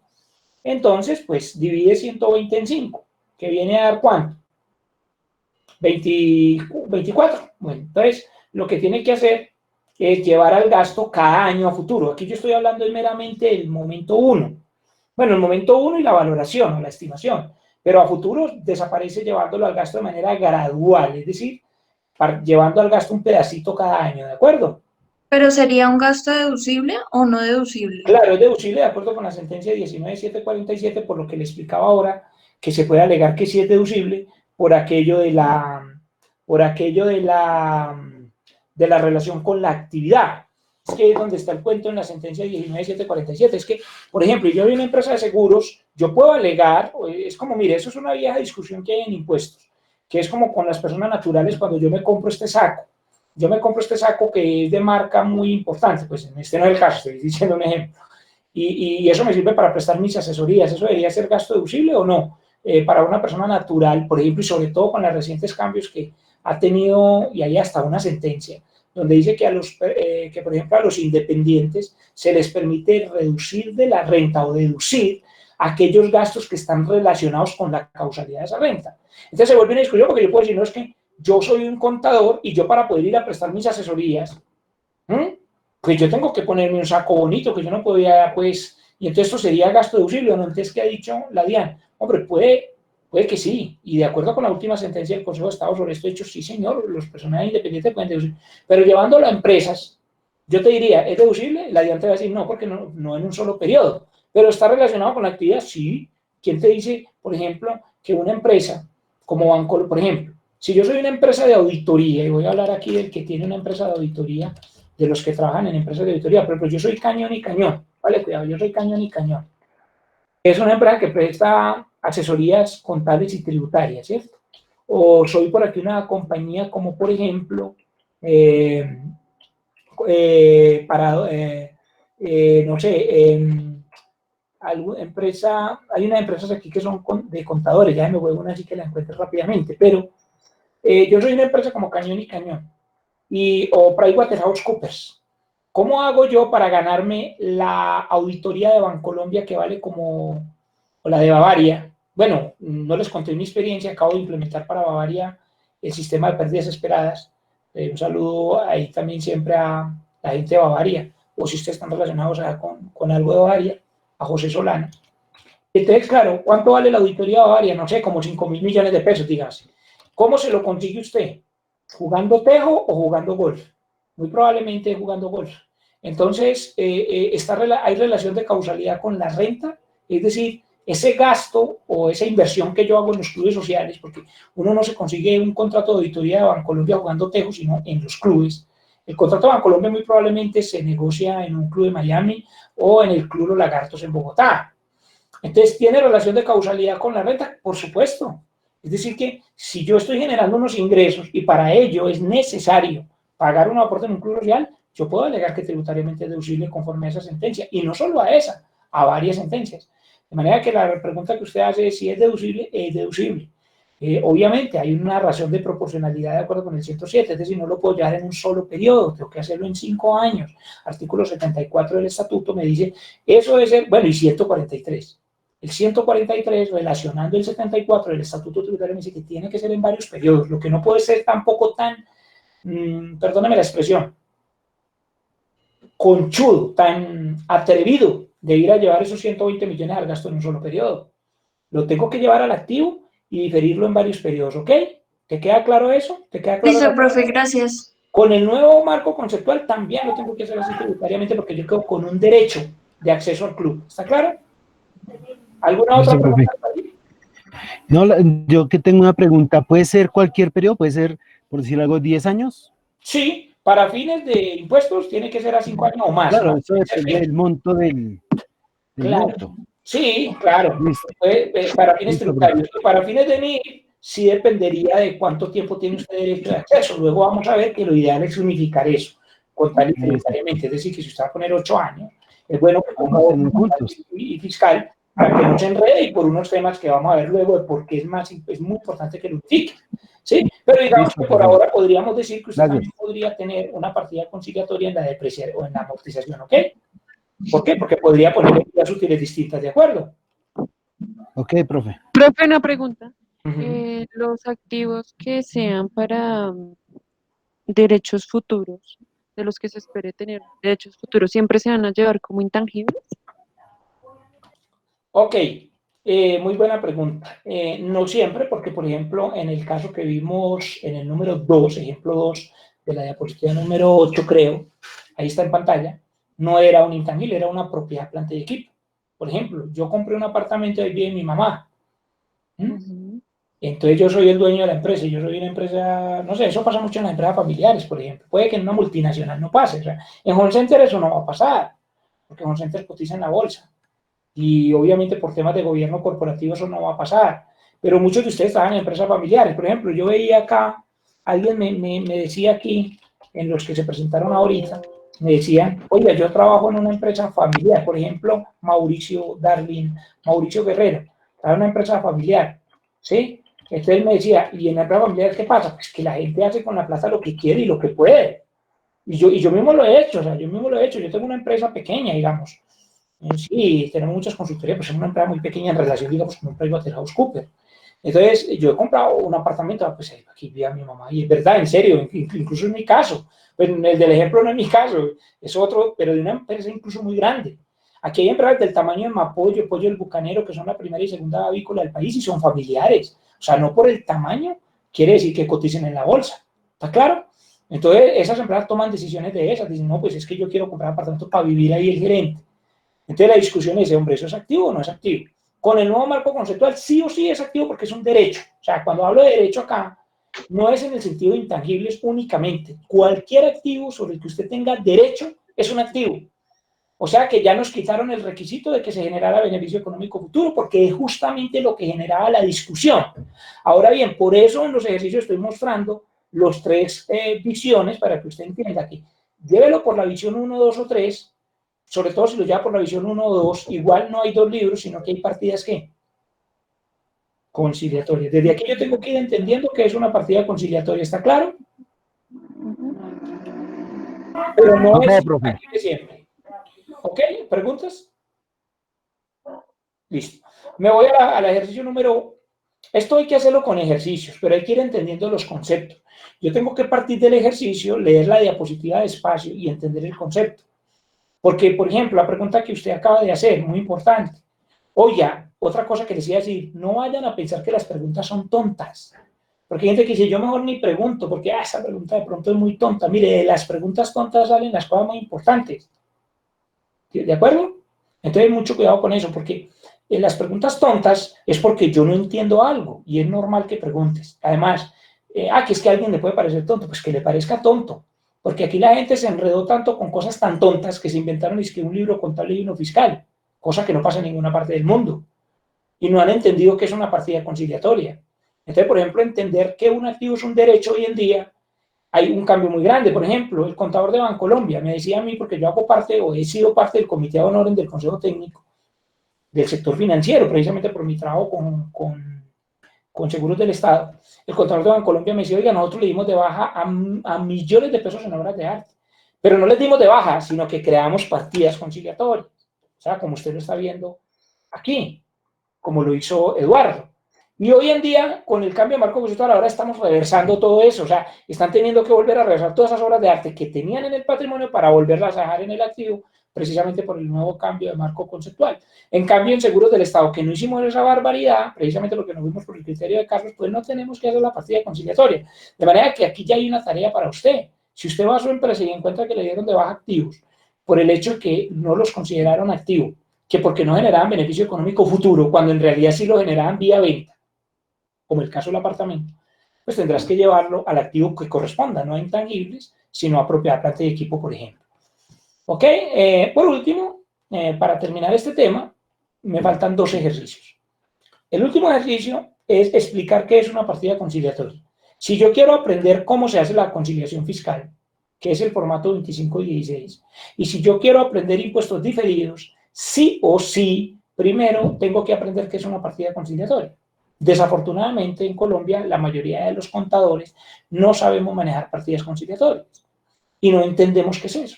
Entonces, pues divide 120 en 5, que viene a dar ¿cuánto? 24. Bueno, entonces lo que tiene que hacer es llevar al gasto cada año a futuro. Aquí yo estoy hablando meramente del momento 1. Bueno, el momento 1 y la valoración o la estimación, pero a futuro desaparece llevándolo al gasto de manera gradual, es decir, llevando al gasto un pedacito cada año, ¿de acuerdo? ¿Pero sería un gasto deducible o no deducible? Claro, es deducible de acuerdo con la sentencia 19.747, por lo que le explicaba ahora, que se puede alegar que sí es deducible por aquello por aquello de la relación con la actividad. Es que es donde está el cuento en la sentencia 19.747. Es que, por ejemplo, yo soy una empresa de seguros, yo puedo alegar, es como, mire, eso es una vieja discusión que hay en impuestos, que es como con las personas naturales cuando yo me compro este saco. Yo me compro este saco que es de marca muy importante, pues en este no es el caso, estoy diciendo un ejemplo, y eso me sirve para prestar mis asesorías. ¿Eso debería ser gasto deducible o no? Para una persona natural, por ejemplo, y sobre todo con los recientes cambios que ha tenido, y hay hasta una sentencia, donde dice que, que por ejemplo, a los independientes se les permite reducir de la renta o deducir aquellos gastos que están relacionados con la causalidad de esa renta. Entonces se vuelve una discusión porque yo puedo decir, no, es que yo soy un contador y yo para poder ir a prestar mis asesorías, pues yo tengo que ponerme un saco bonito, que yo no podía, pues, y entonces esto sería gasto deducible, ¿no? Entonces, ¿qué ha dicho la DIAN? Hombre, puede que sí, y de acuerdo con la última sentencia del Consejo de Estado sobre esto, dicho, sí, señor, los personajes independientes pueden deducir, pero llevándolo a empresas, yo te diría, ¿es deducible? La DIAN te va a decir, no, porque no en un solo periodo, pero está relacionado con la actividad, sí. ¿Quién te dice, por ejemplo, que una empresa como Banco, por ejemplo, si yo soy una empresa de auditoría, y voy a hablar aquí del que tiene una empresa de auditoría, de los que trabajan en empresas de auditoría, pero yo soy Cañón y Cañón, vale, cuidado, yo soy Cañón y Cañón. Es una empresa que presta asesorías contables y tributarias, ¿cierto? O soy por aquí una compañía como, por ejemplo, no sé, alguna empresa, hay unas empresas aquí que son de contadores, ya me voy a una así que la encuentro rápidamente, pero yo soy una empresa como Cañón y Cañón, o PricewaterhouseCoopers. ¿Cómo hago yo para ganarme la auditoría de Bancolombia que vale como, o la de Bavaria? Bueno, no les conté mi experiencia, acabo de implementar para Bavaria el sistema de pérdidas esperadas. Un saludo ahí también siempre a la gente de Bavaria, o si ustedes están relacionados con algo de Bavaria, a José Solano. Entonces, claro, ¿cuánto vale la auditoría de Bavaria? No sé, como 5.000 millones de pesos, dígase. ¿Cómo se lo consigue usted? ¿Jugando tejo o jugando golf? Muy probablemente jugando golf. Entonces, hay relación de causalidad con la renta, es decir, ese gasto o esa inversión que yo hago en los clubes sociales, porque uno no se consigue un contrato de auditoría de Bancolombia jugando tejo, sino en los clubes. El contrato de Bancolombia muy probablemente se negocia en un club de Miami o en el Club Los Lagartos en Bogotá. Entonces, ¿tiene relación de causalidad con la renta? Por supuesto. Es decir, que si yo estoy generando unos ingresos y para ello es necesario pagar un aporte en un club social, yo puedo alegar que tributariamente es deducible conforme a esa sentencia. Y no solo a esa, a varias sentencias. De manera que la pregunta que usted hace es si es deducible, es deducible. Obviamente hay una razón de proporcionalidad de acuerdo con el 107, es decir, no lo puedo llevar en un solo periodo, tengo que hacerlo en 5 años. Artículo 74 del estatuto me dice, eso es, bueno, y 143. El 143, relacionando el 74 del Estatuto Tributario, me dice que tiene que ser en varios periodos, lo que no puede ser tampoco tan, perdóname la expresión, conchudo, tan atrevido de ir a llevar esos 120 millones al gasto en un solo periodo. Lo tengo que llevar al activo y diferirlo en varios periodos, ¿ok? ¿Te queda claro eso? ¿Te queda claro Listo, la profe, pregunta? gracias. Con el nuevo marco conceptual también lo tengo que hacer así tributariamente porque yo quedo con un derecho de acceso al club. ¿Está claro? ¿Alguna otra Listo, profe. pregunta? No, yo que tengo una pregunta, ¿puede ser cualquier periodo? ¿Puede ser, por decir algo, 10 años? Sí, para fines de impuestos tiene que ser a 5 años o más, Claro, ¿no? eso depende del monto del Claro, monto. sí, claro. Listo, Para fines listo, profe. tributarios. Y para fines de NIF, sí dependería de cuánto tiempo tiene usted derecho de acceso. Luego vamos a ver que lo ideal es unificar eso, contar y Eso, tributariamente. Es decir, que si usted va a poner 8 años, es bueno que ponga los 8 tenemos contar juntos. y fiscal para que no se enrede y por unos temas que vamos a ver luego de por qué es muy importante que lo unifique. ¿Sí? Pero digamos Listo, que por profe. ahora podríamos decir que usted Gracias. también podría tener una partida conciliatoria en la depreciación o en la amortización, ¿ok? ¿Por qué? Porque podría poner días útiles distintas, ¿de acuerdo? Ok, profe. Profe, una pregunta. Ujú. Los activos que sean para derechos futuros, de los que se espere tener derechos futuros, siempre se van a llevar como intangibles. Ok, muy buena pregunta. No siempre, porque por ejemplo, en el caso que vimos en el número 2, ejemplo 2 de la diapositiva número 8, creo, ahí está en pantalla, no era un intangible, era una propiedad, planta y equipo. Por ejemplo, yo compré un apartamento y ahí vive mi mamá. ¿Mm? Ujú. Entonces yo soy el dueño de la empresa y yo soy una empresa, no sé, eso pasa mucho en las empresas familiares, por ejemplo. Puede que en una multinacional no pase. O sea, en Home Center eso no va a pasar, porque Home Center cotiza en la bolsa. Y obviamente por temas de gobierno corporativo eso no va a pasar. Pero muchos de ustedes trabajan en empresas familiares. Por ejemplo, yo veía acá, alguien me decía aquí, en los que se presentaron ahorita, me decían, oiga, yo trabajo en una empresa familiar. Por ejemplo, Mauricio Darwin, Mauricio Guerrero, trabaja en una empresa familiar. ¿Sí? Entonces él me decía, ¿y en la empresa familiar qué pasa? Pues que la gente hace con la plata lo que quiere y lo que puede. Y yo mismo lo he hecho, o sea, yo mismo lo he hecho. Yo tengo una empresa pequeña, digamos. Sí, tenemos muchas consultorías, pero es una empresa muy pequeña en relación, digamos, con un PricewaterhouseCoopers. Entonces, yo he comprado un apartamento, pues aquí vive a mi mamá, y es verdad, en serio, incluso en mi caso, pues el del ejemplo no es mi caso, es otro, pero de una empresa incluso muy grande. Aquí hay empresas del tamaño de Mapollo, Pollo del Bucanero, que son la primera y segunda avícola del país y son familiares. O sea, no por el tamaño quiere decir que coticen en la bolsa. ¿Está claro? Entonces, esas empresas toman decisiones de esas. Dicen, no, pues es que yo quiero comprar apartamentos para vivir ahí el gerente. Entonces la discusión es, hombre, ¿eso es activo o no es activo? Con el nuevo marco conceptual sí o sí es activo porque es un derecho. O sea, cuando hablo de derecho acá, no es en el sentido de intangibles únicamente. Cualquier activo sobre el que usted tenga derecho es un activo. O sea que ya nos quitaron el requisito de que se generara beneficio económico futuro porque es justamente lo que generaba la discusión. Ahora bien, por eso en los ejercicios estoy mostrando los tres visiones para que usted entienda que llévelo por la visión 1, 2 o 3, sobre todo si lo lleva por la visión 1 o 2, igual no hay dos libros, sino que hay partidas que conciliatorias. Desde aquí yo tengo que ir entendiendo que es una partida conciliatoria, ¿está claro? Pero no es No, profe. aquí de siempre. ¿Ok? ¿Preguntas? Listo. Me voy al ejercicio número... Esto hay que hacerlo con ejercicios, pero hay que ir entendiendo los conceptos. Yo tengo que partir del ejercicio, leer la diapositiva despacio y entender el concepto. Porque, por ejemplo, la pregunta que usted acaba de hacer, muy importante. Oye, otra cosa que les iba a decir, no vayan a pensar que las preguntas son tontas. Porque hay gente que dice, yo mejor ni pregunto, porque esa pregunta de pronto es muy tonta. Mire, de las preguntas tontas salen las cosas muy importantes. ¿De acuerdo? Entonces, mucho cuidado con eso, porque en las preguntas tontas es porque yo no entiendo algo y es normal que preguntes. Además, que es que a alguien le puede parecer tonto, pues que le parezca tonto. Porque aquí la gente se enredó tanto con cosas tan tontas que se inventaron es que un libro contable y uno fiscal, cosa que no pasa en ninguna parte del mundo. Y no han entendido que es una partida conciliatoria. Entonces, por ejemplo, entender que un activo es un derecho hoy en día hay un cambio muy grande. Por ejemplo, el contador de Bancolombia me decía a mí, porque yo hago parte o he sido parte del comité de honor del Consejo Técnico del sector financiero, precisamente por mi trabajo con seguros del Estado. El contador de Bancolombia me decía, oiga, nosotros le dimos de baja a millones de pesos en obras de arte, pero no les dimos de baja, sino que creamos partidas conciliatorias. O sea, como usted lo está viendo aquí, como lo hizo Eduardo. Y hoy en día, con el cambio de marco conceptual, ahora estamos reversando todo eso. O sea, están teniendo que volver a reversar todas esas obras de arte que tenían en el patrimonio para volverlas a dejar en el activo, precisamente por el nuevo cambio de marco conceptual. En cambio, en seguros del Estado, que no hicimos esa barbaridad, precisamente porque nos fuimos por el criterio de Carlos, pues no tenemos que hacer la partida conciliatoria. De manera que aquí ya hay una tarea para usted. Si usted va a su empresa y encuentra que le dieron de baja activos por el hecho de que no los consideraron activos, que porque no generaban beneficio económico futuro, cuando en realidad sí lo generaban vía venta. como el caso del apartamento, pues tendrás que llevarlo al activo que corresponda, no a intangibles, sino a propiedad, planta y equipo, por ejemplo. ¿Ok? Por último, para terminar este tema, me faltan 2 ejercicios. El último ejercicio es explicar qué es una partida conciliatoria. Si yo quiero aprender cómo se hace la conciliación fiscal, que es el formato 25 y 16, y si yo quiero aprender impuestos diferidos, sí o sí, primero tengo que aprender qué es una partida conciliatoria. Desafortunadamente, en Colombia, la mayoría de los contadores no sabemos manejar partidas conciliatorias y no entendemos qué es eso.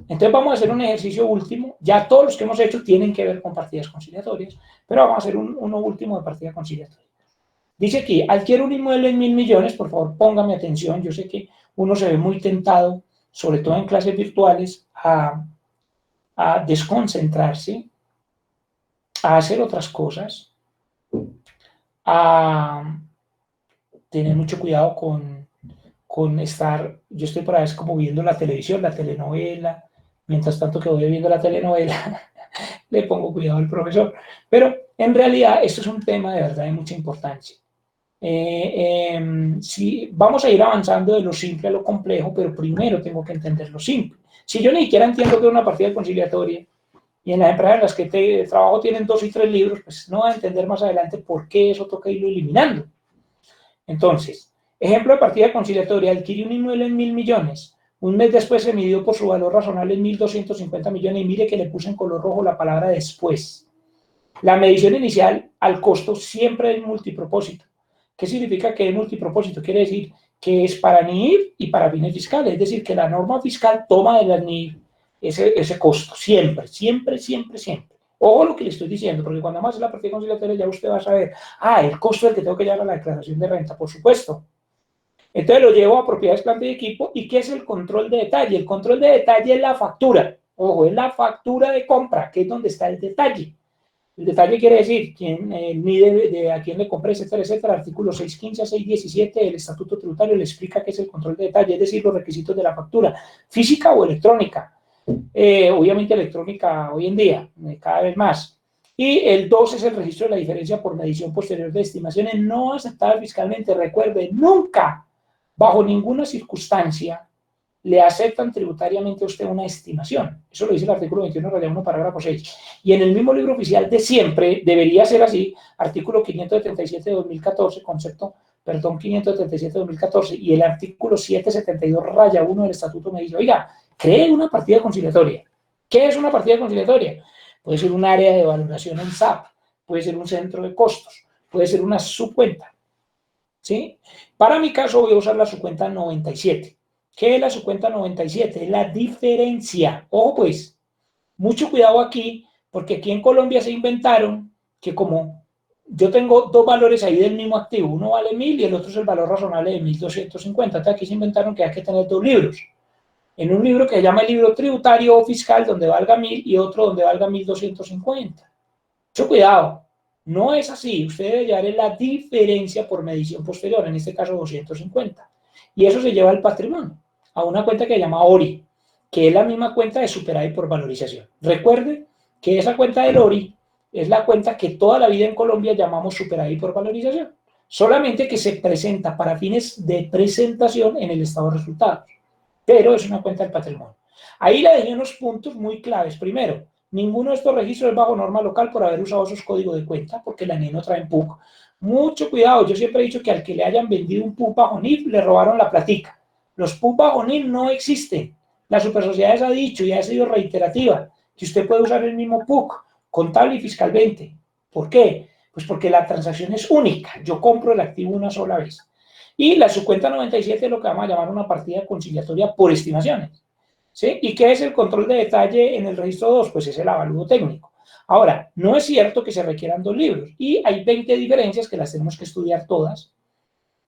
Entonces vamos a hacer un ejercicio último, ya todos los que hemos hecho tienen que ver con partidas conciliatorias, pero vamos a hacer uno último de partida conciliatoria. Dice aquí, adquiere un inmueble en 1.000 millones, por favor póngame atención, yo sé que uno se ve muy tentado, sobre todo en clases virtuales, a desconcentrarse, a hacer otras cosas, a tener mucho cuidado con estar, yo estoy por ahí como viendo la televisión, la telenovela, mientras tanto que voy viendo la telenovela, le pongo cuidado al profesor, pero en realidad esto es un tema de verdad de mucha importancia. Si vamos a ir avanzando de lo simple a lo complejo, pero primero tengo que entender lo simple. Si yo ni siquiera entiendo que es una partida conciliatoria, y en las empresas en las que trabajo tienen 2 y 3 libros, pues no voy a entender más adelante por qué eso toca irlo eliminando. Entonces, ejemplo de partida conciliatoria, adquirí un inmueble en 1.000 millones, un mes después se midió por su valor razonable en 1.250 millones, y mire que le puse en color rojo la palabra después. La medición inicial al costo siempre es multipropósito. ¿Qué significa que es multipropósito? Quiere decir que es para NIF y para fines fiscales, es decir, que la norma fiscal toma de las NIF ese costo, siempre, siempre, siempre, siempre. Ojo lo que le estoy diciendo, porque cuando más es la partida conciliatoria ya usted va a saber, el costo del que tengo que llevar a la declaración de renta, por supuesto. Entonces lo llevo a propiedades, planta y equipo. ¿Y qué es el control de detalle? El control de detalle es la factura. Ojo, es la factura de compra, que es donde está el detalle. El detalle quiere decir quién mide, a quién le compré, etcétera, etcétera. Artículo 615 a 617 del Estatuto Tributario le explica qué es el control de detalle, es decir, los requisitos de la factura, física o electrónica. Obviamente electrónica hoy en día, cada vez más. Y el 2 es el registro de la diferencia por medición posterior de estimaciones no aceptadas fiscalmente. Recuerde, nunca, bajo ninguna circunstancia, le aceptan tributariamente a usted una estimación. Eso lo dice el artículo 21, raya 1, parágrafo 6. Y en el mismo libro oficial de siempre, debería ser así, artículo 577 de 2014, 577 de 2014, y el artículo 772, raya 1 del estatuto me dice, oiga, cree una partida conciliatoria. ¿Qué es una partida conciliatoria? Puede ser un área de valoración en SAP, puede ser un centro de costos, puede ser una subcuenta. ¿Sí? Para mi caso voy a usar la subcuenta 97. ¿Qué es la subcuenta 97? La diferencia. Ojo pues, mucho cuidado aquí, porque aquí en Colombia se inventaron que como yo tengo 2 valores ahí del mismo activo, uno vale 1.000 y el otro es el valor razonable de 1.250. Entonces aquí se inventaron que hay que tener 2 libros. En un libro que se llama el libro tributario o fiscal, donde valga 1.000, y otro donde valga 1.250. Mucho cuidado. No es así. Usted debe llevar la diferencia por medición posterior, en este caso 250. Y eso se lleva al patrimonio, a una cuenta que se llama ORI, que es la misma cuenta de superávit por valorización. Recuerde que esa cuenta del ORI es la cuenta que toda la vida en Colombia llamamos superávit por valorización. Solamente que se presenta para fines de presentación en el estado de resultados. Pero es una cuenta del patrimonio. Ahí le dejé unos puntos muy claves. Primero, ninguno de estos registros es bajo norma local por haber usado esos códigos de cuenta, porque la NIF no trae PUC. Mucho cuidado, yo siempre he dicho que al que le hayan vendido un PUC bajo NIF, le robaron la platica. Los PUC bajo NIF no existen. La Supersociedades ha dicho y ha sido reiterativa que usted puede usar el mismo PUC, contable y fiscalmente. ¿Por qué? Pues porque la transacción es única. Yo compro el activo una sola vez. Y la subcuenta 97 es lo que vamos a llamar una partida conciliatoria por estimaciones. ¿Sí? ¿Y qué es el control de detalle en el registro 2? Pues es el avalúo técnico. Ahora, no es cierto que se requieran 2 libros, y hay 20 diferencias que las tenemos que estudiar todas.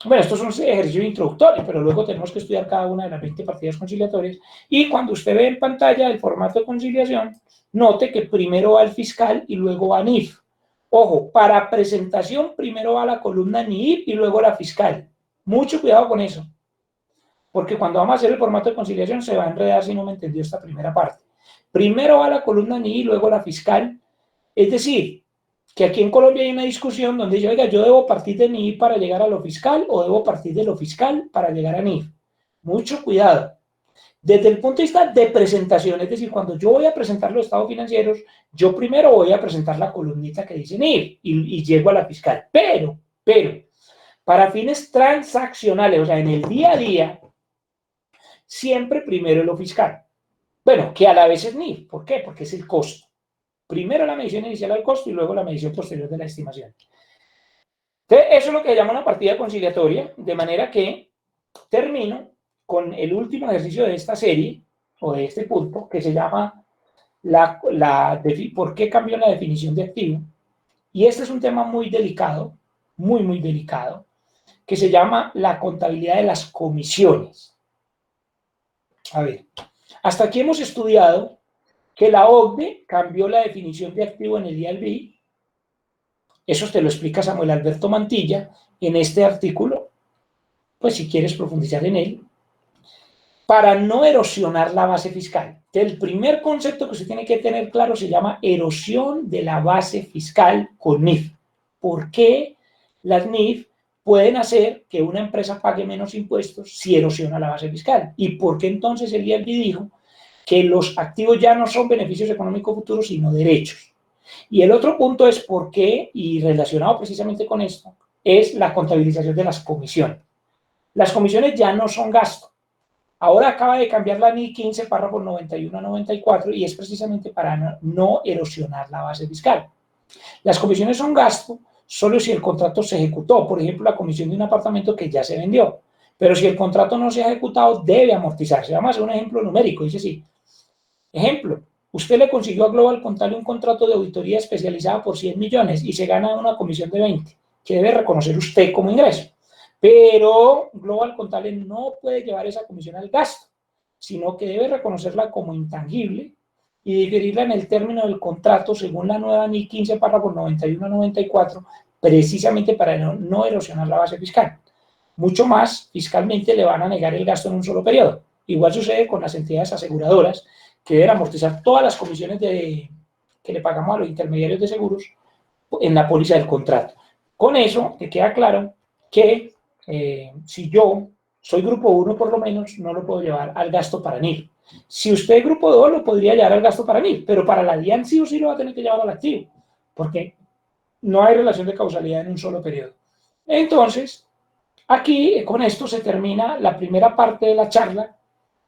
Bueno, estos son ejercicios introductorios, pero luego tenemos que estudiar cada una de las 20 partidas conciliatorias, y cuando usted ve en pantalla el formato de conciliación, note que primero va el fiscal y luego va NIF. Ojo, para presentación primero va la columna NIF y luego la fiscal. Mucho cuidado con eso, porque cuando vamos a hacer el formato de conciliación se va a enredar si no me entendió esta primera parte. Primero va la columna NIF y luego la fiscal, es decir, que aquí en Colombia hay una discusión donde yo, oiga, yo debo partir de NIF para llegar a lo fiscal o debo partir de lo fiscal para llegar a NIF. Mucho cuidado. Desde el punto de vista de presentación, es decir, cuando yo voy a presentar los estados financieros, yo primero voy a presentar la columnita que dice NIF y llego a la fiscal. Pero, para fines transaccionales, o sea, en el día a día, siempre primero lo fiscal. Bueno, que a la vez es NIF. ¿Por qué? Porque es el costo. Primero la medición inicial del costo y luego la medición posterior de la estimación. Entonces, eso es lo que se llama una partida conciliatoria, de manera que termino con el último ejercicio de esta serie, o de este punto, que se llama ¿por qué cambió la definición de activo? Y este es un tema muy delicado, muy delicado, que se llama la contabilidad de las comisiones. A ver, hasta aquí hemos estudiado que la OCDE cambió la definición de activo en el IALBI. Eso te lo explica Samuel Alberto Mantilla en este artículo, pues si quieres profundizar en él, para no erosionar la base fiscal. El primer concepto que usted tiene que tener claro se llama erosión de la base fiscal con NIF. ¿Por qué las NIF pueden hacer que una empresa pague menos impuestos si erosiona la base fiscal? ¿Y por qué entonces el IALBI dijo que los activos ya no son beneficios económicos futuros, sino derechos? Y el otro punto es por qué, y relacionado precisamente con esto, es la contabilización de las comisiones. Las comisiones ya no son gasto. Ahora acaba de cambiar la NI 15, párrafos 91 a 94, y es precisamente para no erosionar la base fiscal. Las comisiones son gasto solo si el contrato se ejecutó, por ejemplo, la comisión de un apartamento que ya se vendió. Pero si el contrato no se ha ejecutado, debe amortizarse. Vamos a hacer un ejemplo numérico, dice así. Ejemplo, usted le consiguió a Global Contable un contrato de auditoría especializada por 100 millones y se gana una comisión de 20, que debe reconocer usted como ingreso. Pero Global Contable no puede llevar esa comisión al gasto, sino que debe reconocerla como intangible y diferirla en el término del contrato según la nueva NI 15, párrafos 91 a 94, precisamente para no erosionar la base fiscal. Mucho más, fiscalmente le van a negar el gasto en un solo periodo. Igual sucede con las entidades aseguradoras, que deben amortizar todas las comisiones que le pagamos a los intermediarios de seguros en la póliza del contrato. Con eso, te queda claro que si yo soy grupo 1 por lo menos, no lo puedo llevar al gasto para NIF. Si usted es grupo 2, lo podría llevar al gasto para NIF, pero para la DIAN sí o sí lo va a tener que llevar al activo, porque no hay relación de causalidad en un solo periodo. Entonces, aquí con esto se termina la primera parte de la charla,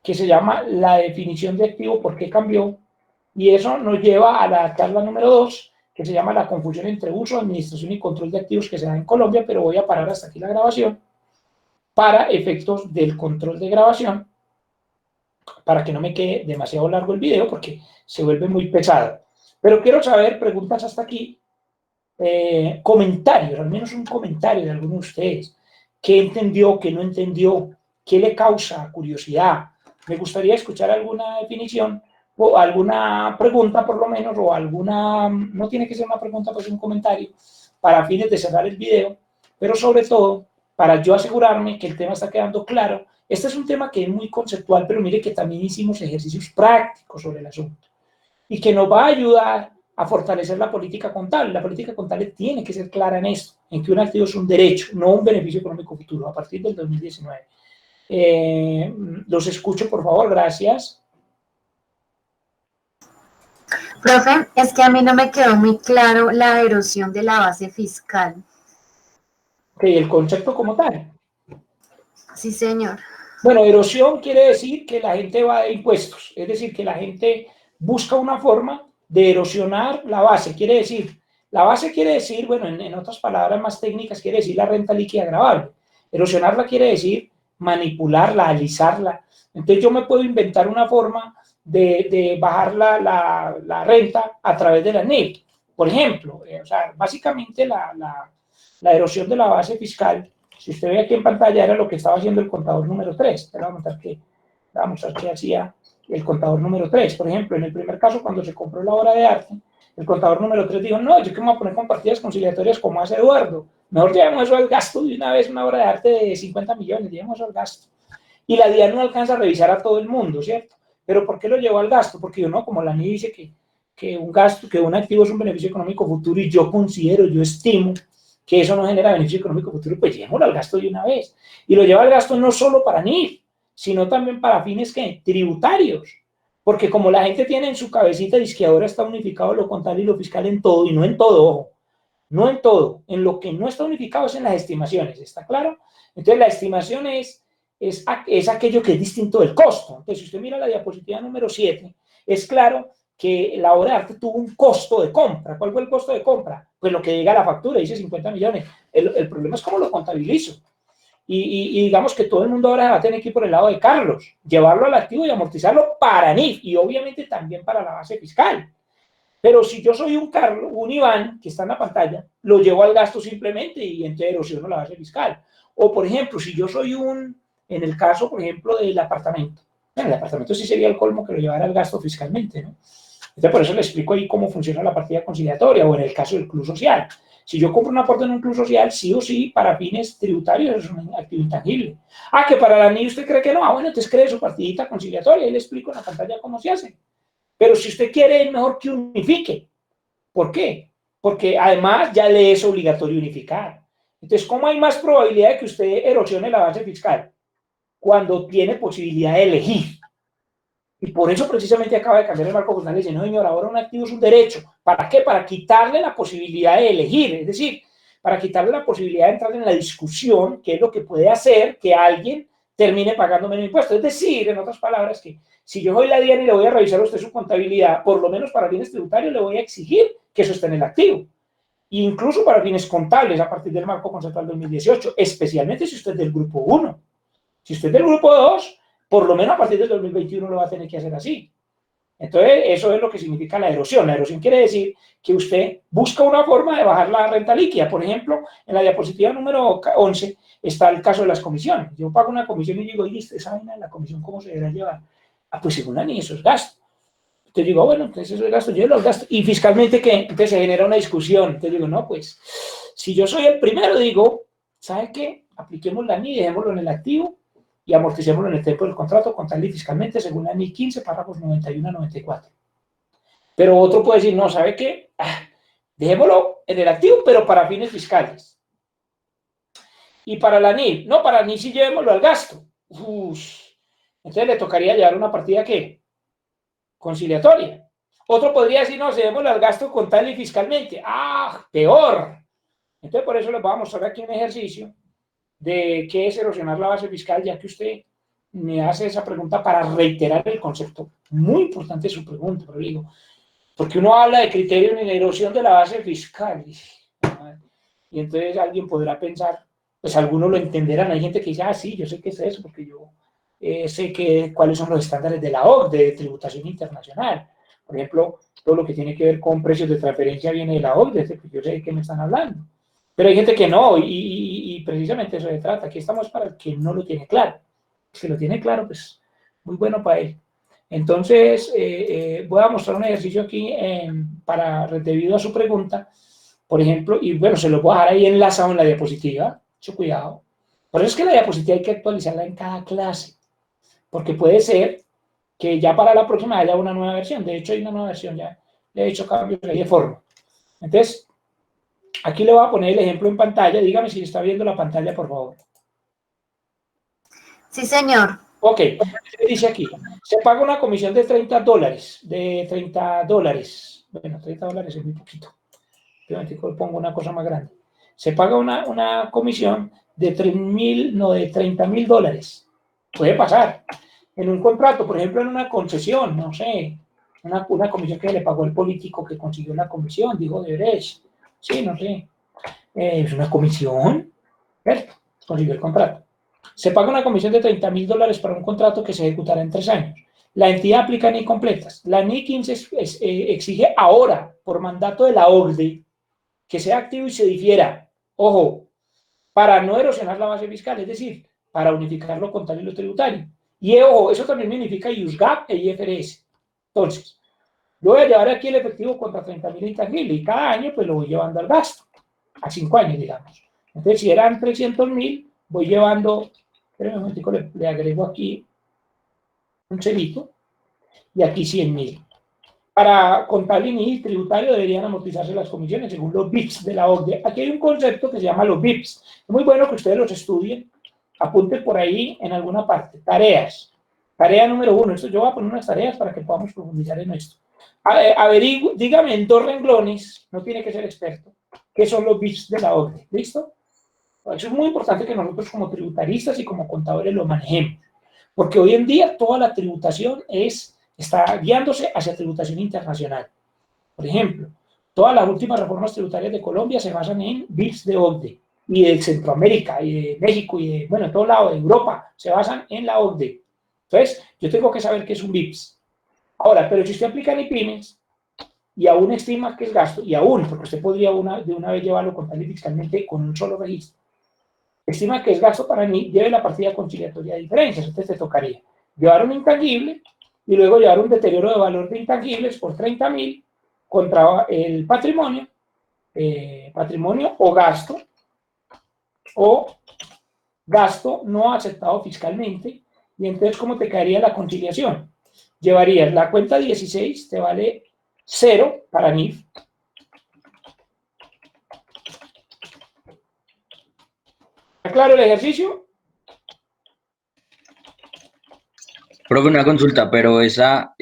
que se llama la definición de activo, por qué cambió, y eso nos lleva a la charla número 2, que se llama la confusión entre uso, administración y control de activos que se da en Colombia, pero voy a parar hasta aquí la grabación para efectos del control de grabación, para que no me quede demasiado largo el video, porque se vuelve muy pesado. Pero quiero saber, preguntas hasta aquí, comentarios, al menos un comentario de alguno de ustedes. ¿Qué entendió, qué no entendió? ¿Qué le causa curiosidad? Me gustaría escuchar alguna definición o alguna pregunta por lo menos, o alguna, no tiene que ser una pregunta, pues un comentario, para fines de cerrar el video, pero sobre todo para yo asegurarme que el tema está quedando claro. Este es un tema que es muy conceptual, pero mire que también hicimos ejercicios prácticos sobre el asunto y que nos va a ayudar a fortalecer la política contable. La política contable tiene que ser clara en esto, en que un activo es un derecho, no un beneficio económico futuro, a partir del 2019. Los escucho, por favor, gracias. Profe, es que a mí no me quedó muy claro la erosión de la base fiscal. Ok, el concepto como tal. Sí, señor. Bueno, erosión quiere decir que la gente va de impuestos, es decir, que la gente busca una forma de erosionar la base. Quiere decir, la base quiere decir, bueno, en otras palabras más técnicas, quiere decir la renta líquida gravable. Erosionarla quiere decir manipularla, alisarla. Entonces yo me puedo inventar una forma de bajar la renta a través de la NIF. Por ejemplo, o sea, básicamente la erosión de la base fiscal, si usted ve aquí en pantalla, era lo que estaba haciendo el contador número 3. Le voy a mostrar qué hacía el contador número 3. Por ejemplo, en el primer caso, cuando se compró la obra de arte, el contador número 3 dijo, no, yo que me voy a poner con partidas conciliatorias como hace Eduardo. Mejor llevemos eso al gasto de una vez, una obra de arte de 50 millones, llevemos eso al gasto. Y la DIAN no alcanza a revisar a todo el mundo, ¿cierto? Pero ¿por qué lo llevó al gasto? Porque yo no, como la NI dice que que un gasto, que un activo es un beneficio económico futuro y yo considero, yo estimo que eso no genera beneficio económico futuro, pues llevémoslo al gasto de una vez. Y lo lleva al gasto no solo para NIF, sino también para fines ¿qué? Tributarios. Porque como la gente tiene en su cabecita, dice que ahora está unificado lo contable y lo fiscal en todo, y no en todo, ojo, no en todo. En lo que no está unificado es en las estimaciones, ¿está claro? Entonces la estimación es aquello que es distinto del costo. Entonces si usted mira la diapositiva número 7, es claro que la obra de arte tuvo un costo de compra. ¿Cuál fue el costo de compra? Pues lo que llega a la factura, dice 50 millones. El problema es cómo lo contabilizo. Y digamos que todo el mundo ahora va a tener que ir por el lado de Carlos, llevarlo al activo y amortizarlo para NIF y obviamente también para la base fiscal. Pero si yo soy un Carlos, un Iván, que está en la pantalla, lo llevo al gasto simplemente y entonces erosiono la base fiscal. O, por ejemplo, si yo soy en el caso, por ejemplo, del apartamento. Bueno, el apartamento sí sería el colmo que lo llevara al gasto fiscalmente, ¿no? Entonces, por eso le explico ahí cómo funciona la partida conciliatoria, o en el caso del club social. Si yo compro un aporte en un club social, sí o sí, para fines tributarios es un activo intangible. Ah, que para la NIF usted cree que no. Ah, bueno, entonces cree su partidita conciliatoria y le explico en la pantalla cómo se hace. Pero si usted quiere, es mejor que unifique. ¿Por qué? Porque además ya le es obligatorio unificar. Entonces, ¿cómo hay más probabilidad de que usted erosione la base fiscal? Cuando tiene posibilidad de elegir. Y por eso precisamente acaba de cambiar el marco fiscal y dice, no señor, ahora un activo es un derecho. ¿Para qué? Para quitarle la posibilidad de elegir. Es decir, para quitarle la posibilidad de entrar en la discusión, que es lo que puede hacer que alguien termine pagando menos impuestos. Es decir, en otras palabras, que si yo soy la DIAN y le voy a revisar a usted su contabilidad, por lo menos para fines tributarios le voy a exigir que eso esté en el activo. Incluso para fines contables a partir del marco conceptual 2018, especialmente si usted es del grupo 1. Si usted es del grupo 2, por lo menos a partir del 2021 lo va a tener que hacer así. Entonces, eso es lo que significa la erosión. La erosión quiere decir que usted busca una forma de bajar la renta líquida. Por ejemplo, en la diapositiva número 11 está el caso de las comisiones. Yo pago una comisión y digo, oye, ¿esa vaina de la comisión cómo se deberá llevar? Ah, pues según la NIF, eso es gasto. Entonces digo, bueno, entonces eso es gasto, yo los gasto. ¿Y fiscalmente qué? Entonces se genera una discusión. Entonces digo, no, pues, si yo soy el primero, digo, ¿sabe qué? Apliquemos la NIF, dejémoslo en el activo y amorticémoslo en el tiempo del contrato contable y fiscalmente según la NIF 15, párrafos 91 a 94. Pero otro puede decir, no, ¿sabe qué? Dejémoslo en el activo, pero para fines fiscales. Y para la NIF, no, para la NIF sí llevémoslo al gasto. Entonces le tocaría llevar una partida, ¿qué? Conciliatoria. Otro podría decir, no, llevémoslo al gasto contable y fiscalmente. ¡Ah, peor! Entonces por eso les voy a mostrar aquí un ejercicio de qué es erosionar la base fiscal, ya que usted me hace esa pregunta para reiterar el concepto. Muy importante su pregunta, pero digo, porque uno habla de criterio en la erosión de la base fiscal. Y entonces alguien podrá pensar, pues algunos lo entenderán. Hay gente que dice, ah, sí, yo sé qué es eso, porque yo sé cuáles son los estándares de la OCDE, de tributación internacional. Por ejemplo, todo lo que tiene que ver con precios de transferencia viene de la OCDE, pues yo sé de qué me están hablando. Pero hay gente que no, y precisamente eso se trata. Aquí estamos para el que no lo tiene claro. Si lo tiene claro, pues muy bueno para él. Entonces, voy a mostrar un ejercicio aquí debido a su pregunta, por ejemplo, y bueno, se lo voy a dejar ahí enlazado en la diapositiva. Mucho cuidado. Por eso es que la diapositiva hay que actualizarla en cada clase, porque puede ser que ya para la próxima haya una nueva versión. De hecho, hay una nueva versión, ya le he hecho cambios ahí de forma. Entonces, aquí le voy a poner el ejemplo en pantalla. Dígame si está viendo la pantalla, por favor. Sí, señor. Ok, dice aquí, se paga una comisión de $30, bueno, $30 es muy poquito, yo pongo una cosa más grande, se paga una comisión de $30,000, puede pasar, en un contrato, por ejemplo, en una concesión, no sé, una comisión que le pagó el político que consiguió la comisión, dijo de Brecht, sí, no sé, es una comisión, ¿cierto? Consiguió el contrato. Se paga una comisión de $30,000 para un contrato que se ejecutará en 3 años. La entidad aplica NIF completas. La NIF 15 exige ahora, por mandato de la OCDE, que sea activo y se difiera. Ojo, para no erosionar la base fiscal, es decir, para unificar lo contable y lo tributario. Y ojo, eso también significa IUSGAP e IFRS. Entonces, yo voy a llevar aquí el efectivo contra 30,000 intangibles y cada año pues lo voy llevando al gasto, a 5 años, digamos. Entonces, si eran 300,000, voy llevando, espera un momentico, le agrego aquí un celito, y aquí 100,000. para contable y tributario deberían amortizarse las comisiones según los BIPs de la OCDE. Aquí hay un concepto que se llama los BIPs. Es muy bueno que ustedes los estudien, apunten por ahí en alguna parte. Tareas. Tarea número 1. Esto yo voy a poner unas tareas para que podamos profundizar en esto. Dígame en 2 renglones, no tiene que ser experto, qué son los BIPs de la OCDE. ¿Listo? Eso es muy importante que nosotros como tributaristas y como contadores lo manejemos, porque hoy en día toda la tributación está guiándose hacia tributación internacional. Por ejemplo, todas las últimas reformas tributarias de Colombia se basan en BIPs de OCDE, y de Centroamérica, y de México, y de, bueno, de todo lado, de Europa, se basan en la OCDE. Entonces, yo tengo que saber qué es un BIPs. Ahora, pero si usted aplica en IPIMES, y aún estima que es gasto, y aún, porque usted podría de una vez llevarlo contable y fiscalmente con un solo registro, estima que es gasto para mí, lleve la partida conciliatoria de diferencias. Entonces te tocaría llevar un intangible y luego llevar un deterioro de valor de intangibles por 30.000 contra el patrimonio o gasto no aceptado fiscalmente. Y entonces, ¿cómo te caería la conciliación? Llevarías la cuenta 16, te vale 0 para NIF. ¿Está claro el ejercicio? Profe, una consulta, pero esa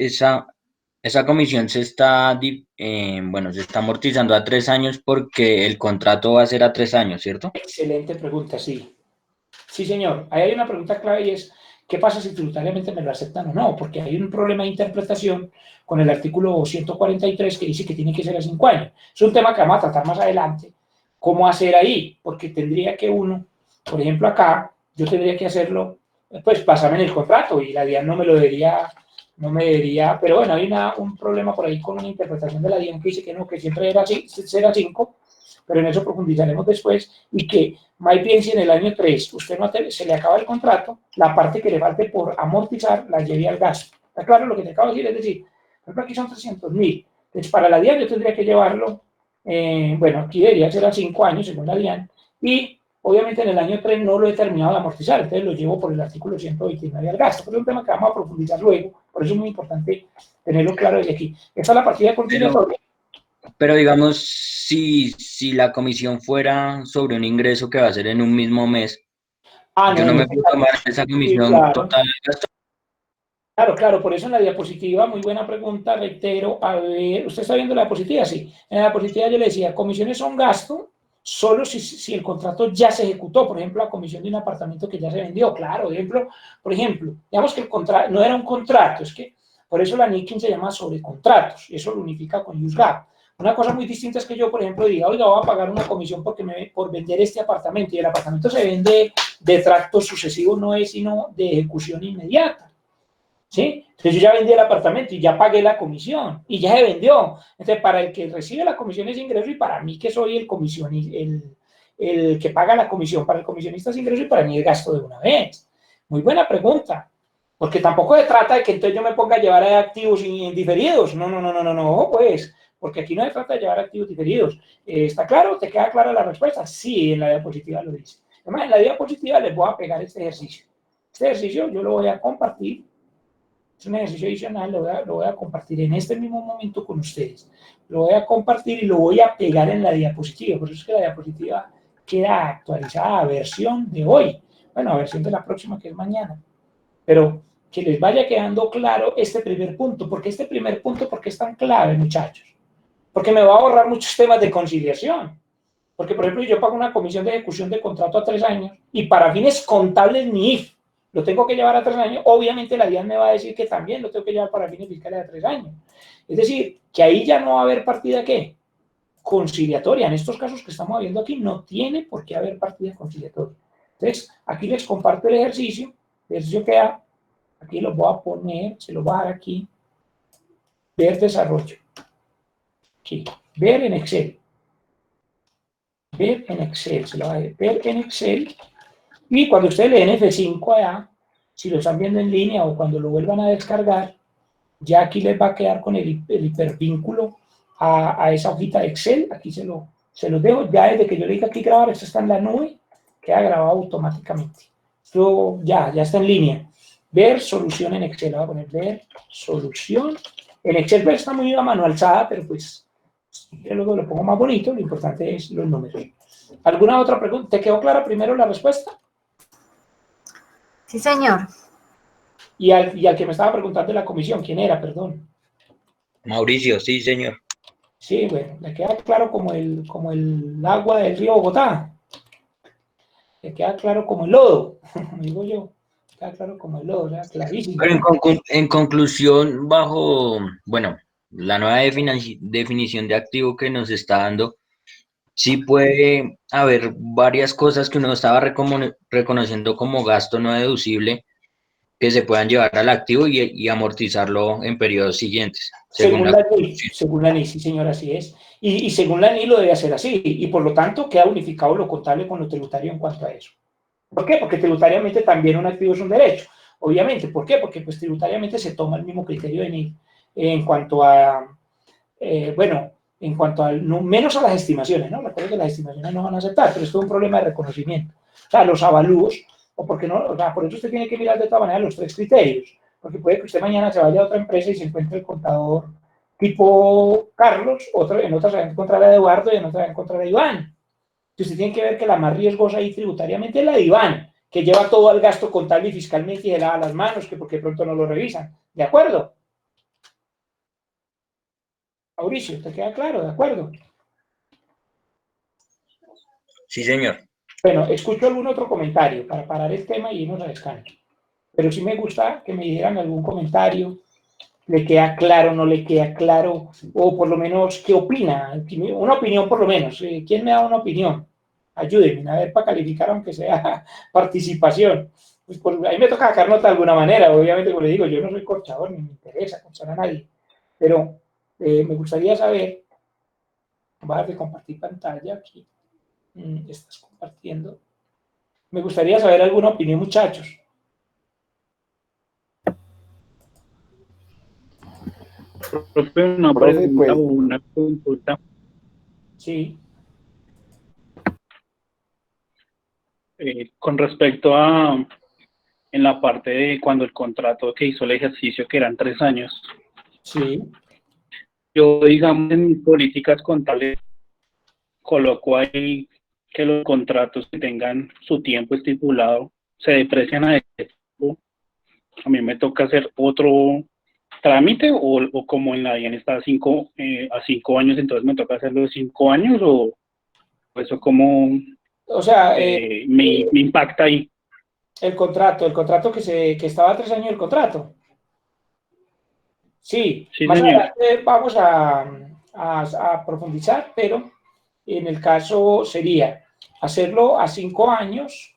comisión se está, se está amortizando a 3 años porque el contrato va a ser a 3 años, ¿cierto? Excelente pregunta, sí. Sí, señor. Ahí hay una pregunta clave y es, ¿qué pasa si tributariamente me lo aceptan o no? Porque hay un problema de interpretación con el artículo 143 que dice que tiene que ser a 5 años. Es un tema que vamos a tratar más adelante. ¿Cómo hacer ahí? Porque tendría que uno, por ejemplo acá, yo tendría que hacerlo, pues pasarme en el contrato y la DIAN no me debería, pero bueno, hay un problema por ahí con una interpretación de la DIAN que dice que no, que siempre será 5, pero en eso profundizaremos después, y que más bien si en el año 3 usted no se le acaba el contrato, la parte que le falte por amortizar la lleve al gasto. ¿Está claro lo que te acabo de decir? Es decir, por ejemplo, aquí son 300.000. Entonces, para la DIAN yo tendría que llevarlo, bueno, aquí debería ser a 5 años según la DIAN, y obviamente en el año 3 no lo he terminado de amortizar, entonces lo llevo por el artículo 129 al gasto. Pero es un tema que vamos a profundizar luego, por eso es muy importante tenerlo claro desde aquí. Esta es la partida conciliatoria. Pero digamos, si la comisión fuera sobre un ingreso que va a ser en un mismo mes, yo no me puedo tomar esa comisión total del gasto. Claro, por eso en la diapositiva, muy buena pregunta, reitero, a ver, ¿usted está viendo la diapositiva? Sí, en la diapositiva yo le decía, comisiones son gasto solo si el contrato ya se ejecutó, por ejemplo, la comisión de un apartamento que ya se vendió, claro, por ejemplo, digamos que el contrato no era un contrato, es que por eso la NIC se llama sobrecontratos, y eso lo unifica con USGAP. Una cosa muy distinta es que yo, por ejemplo, diga, oiga, voy a pagar una comisión por vender este apartamento, y el apartamento se vende de tracto sucesivo, no es sino de ejecución inmediata. ¿Sí? Entonces yo ya vendí el apartamento y ya pagué la comisión y ya se vendió. Entonces para el que recibe la comisión es ingreso y para mí que soy el que paga la comisión, para el comisionista es ingreso y para mí es gasto de una vez. Muy buena pregunta, porque tampoco se trata de que entonces yo me ponga a llevar activos diferidos. No, pues, porque aquí no se trata de llevar activos diferidos. ¿Está claro? ¿Te queda clara la respuesta? Sí, en la diapositiva lo dice. Además, en la diapositiva les voy a pegar este ejercicio. Este ejercicio yo lo voy a compartir. Es un ejercicio adicional, lo voy a compartir en este mismo momento con ustedes. Lo voy a compartir y lo voy a pegar en la diapositiva. Por eso es que la diapositiva queda actualizada a versión de hoy. Bueno, a versión de la próxima, que es mañana. Pero que les vaya quedando claro este primer punto. ¿Por qué este primer punto? ¿Por qué es tan clave, muchachos? Porque me va a ahorrar muchos temas de conciliación. Porque, por ejemplo, yo pago una comisión de ejecución de contrato a 3 años y para fines contables NIF lo tengo que llevar a 3 años, obviamente la DIAN me va a decir que también lo tengo que llevar para fines fiscales a 3 años. Es decir, que ahí ya no va a haber partida, ¿qué? Conciliatoria. En estos casos que estamos viendo aquí, no tiene por qué haber partida conciliatoria. Entonces, aquí les comparto el ejercicio queda, aquí lo voy a poner, se lo voy a dar aquí, ver desarrollo. Aquí, ver en Excel. Ver en Excel, se lo va a ver en Excel. Y cuando ustedes leen F5 allá, si lo están viendo en línea o cuando lo vuelvan a descargar, ya aquí les va a quedar con el hipervínculo a esa hojita de Excel. Aquí se los dejo. Ya desde que yo le diga aquí grabar, esto está en la nube, queda grabado automáticamente. Esto ya está en línea. Ver solución en Excel. Voy a poner ver solución En Excel pues, está muy a mano alzada, pero pues yo luego lo pongo más bonito, lo importante es los números. ¿Alguna otra pregunta? ¿Te quedó clara primero la respuesta? Sí, señor. Y al que me estaba preguntando de la comisión, ¿quién era? Perdón. Mauricio, sí, señor. Sí, bueno, le queda claro como el agua del río Bogotá. Le queda claro como el lodo, digo yo. Queda claro como el lodo, o sea, clarísimo. Pero en conclusión, bajo, bueno, la nueva definición de activo que nos está dando, sí puede haber varias cosas que uno estaba reconociendo como gasto no deducible que se puedan llevar al activo y amortizarlo en periodos siguientes, Según la NI, sí, señor, así es. Y según la NI lo debe hacer así. Y por lo tanto queda unificado lo contable con lo tributario en cuanto a eso. ¿Por qué? Porque tributariamente también un activo es un derecho. Obviamente, ¿por qué? Porque pues tributariamente se toma el mismo criterio de NI en cuanto a, bueno, en cuanto a, no, menos a las estimaciones, ¿no? Recuerden que las estimaciones no van a aceptar, pero esto es un problema de reconocimiento. O sea, los avalúos, o porque no, o sea, por eso usted tiene que mirar de todas maneras los tres criterios, porque puede que usted mañana se vaya a otra empresa y se encuentre el contador tipo Carlos, en otra se va a encontrar a Eduardo y en otra se va a encontrar a Iván. Entonces, usted tiene que ver que la más riesgosa ahí tributariamente es la de Iván, que lleva todo el gasto contable y fiscalmente y se lava las manos, que porque pronto no lo revisan. ¿De acuerdo? Mauricio, ¿te queda claro? ¿De acuerdo? Sí, señor. Bueno, escucho algún otro comentario para parar el tema y irnos a descanso. Pero sí me gusta que me dieran algún comentario, le queda claro, no le queda claro, o por lo menos, ¿qué opina? Una opinión por lo menos. ¿Quién me da una opinión? Ayúdenme a ver para calificar, aunque sea participación. Pues a mí me toca sacar nota de alguna manera, obviamente, como le digo, yo no soy corchador, ni me interesa corchar a nadie, pero me gustaría saber, voy a dar de compartir pantalla aquí, estás compartiendo, me gustaría saber alguna opinión, muchachos. Profe, una Profe, pregunta pues, o una consulta Sí, con respecto a en la parte de cuando el contrato que hizo el ejercicio, que eran 3 años. sí. Yo, digamos, en mis políticas contables coloco ahí que los contratos que tengan su tiempo estipulado se deprecian a ese tiempo. A mí me toca hacer otro trámite o como en la DIAN está a 5 años, entonces me toca hacerlo de 5 años o eso como O sea, me impacta ahí. el contrato que estaba a 3 años el contrato. Sí, Sí, más señor. adelante vamos a profundizar, pero en el caso sería hacerlo a 5 años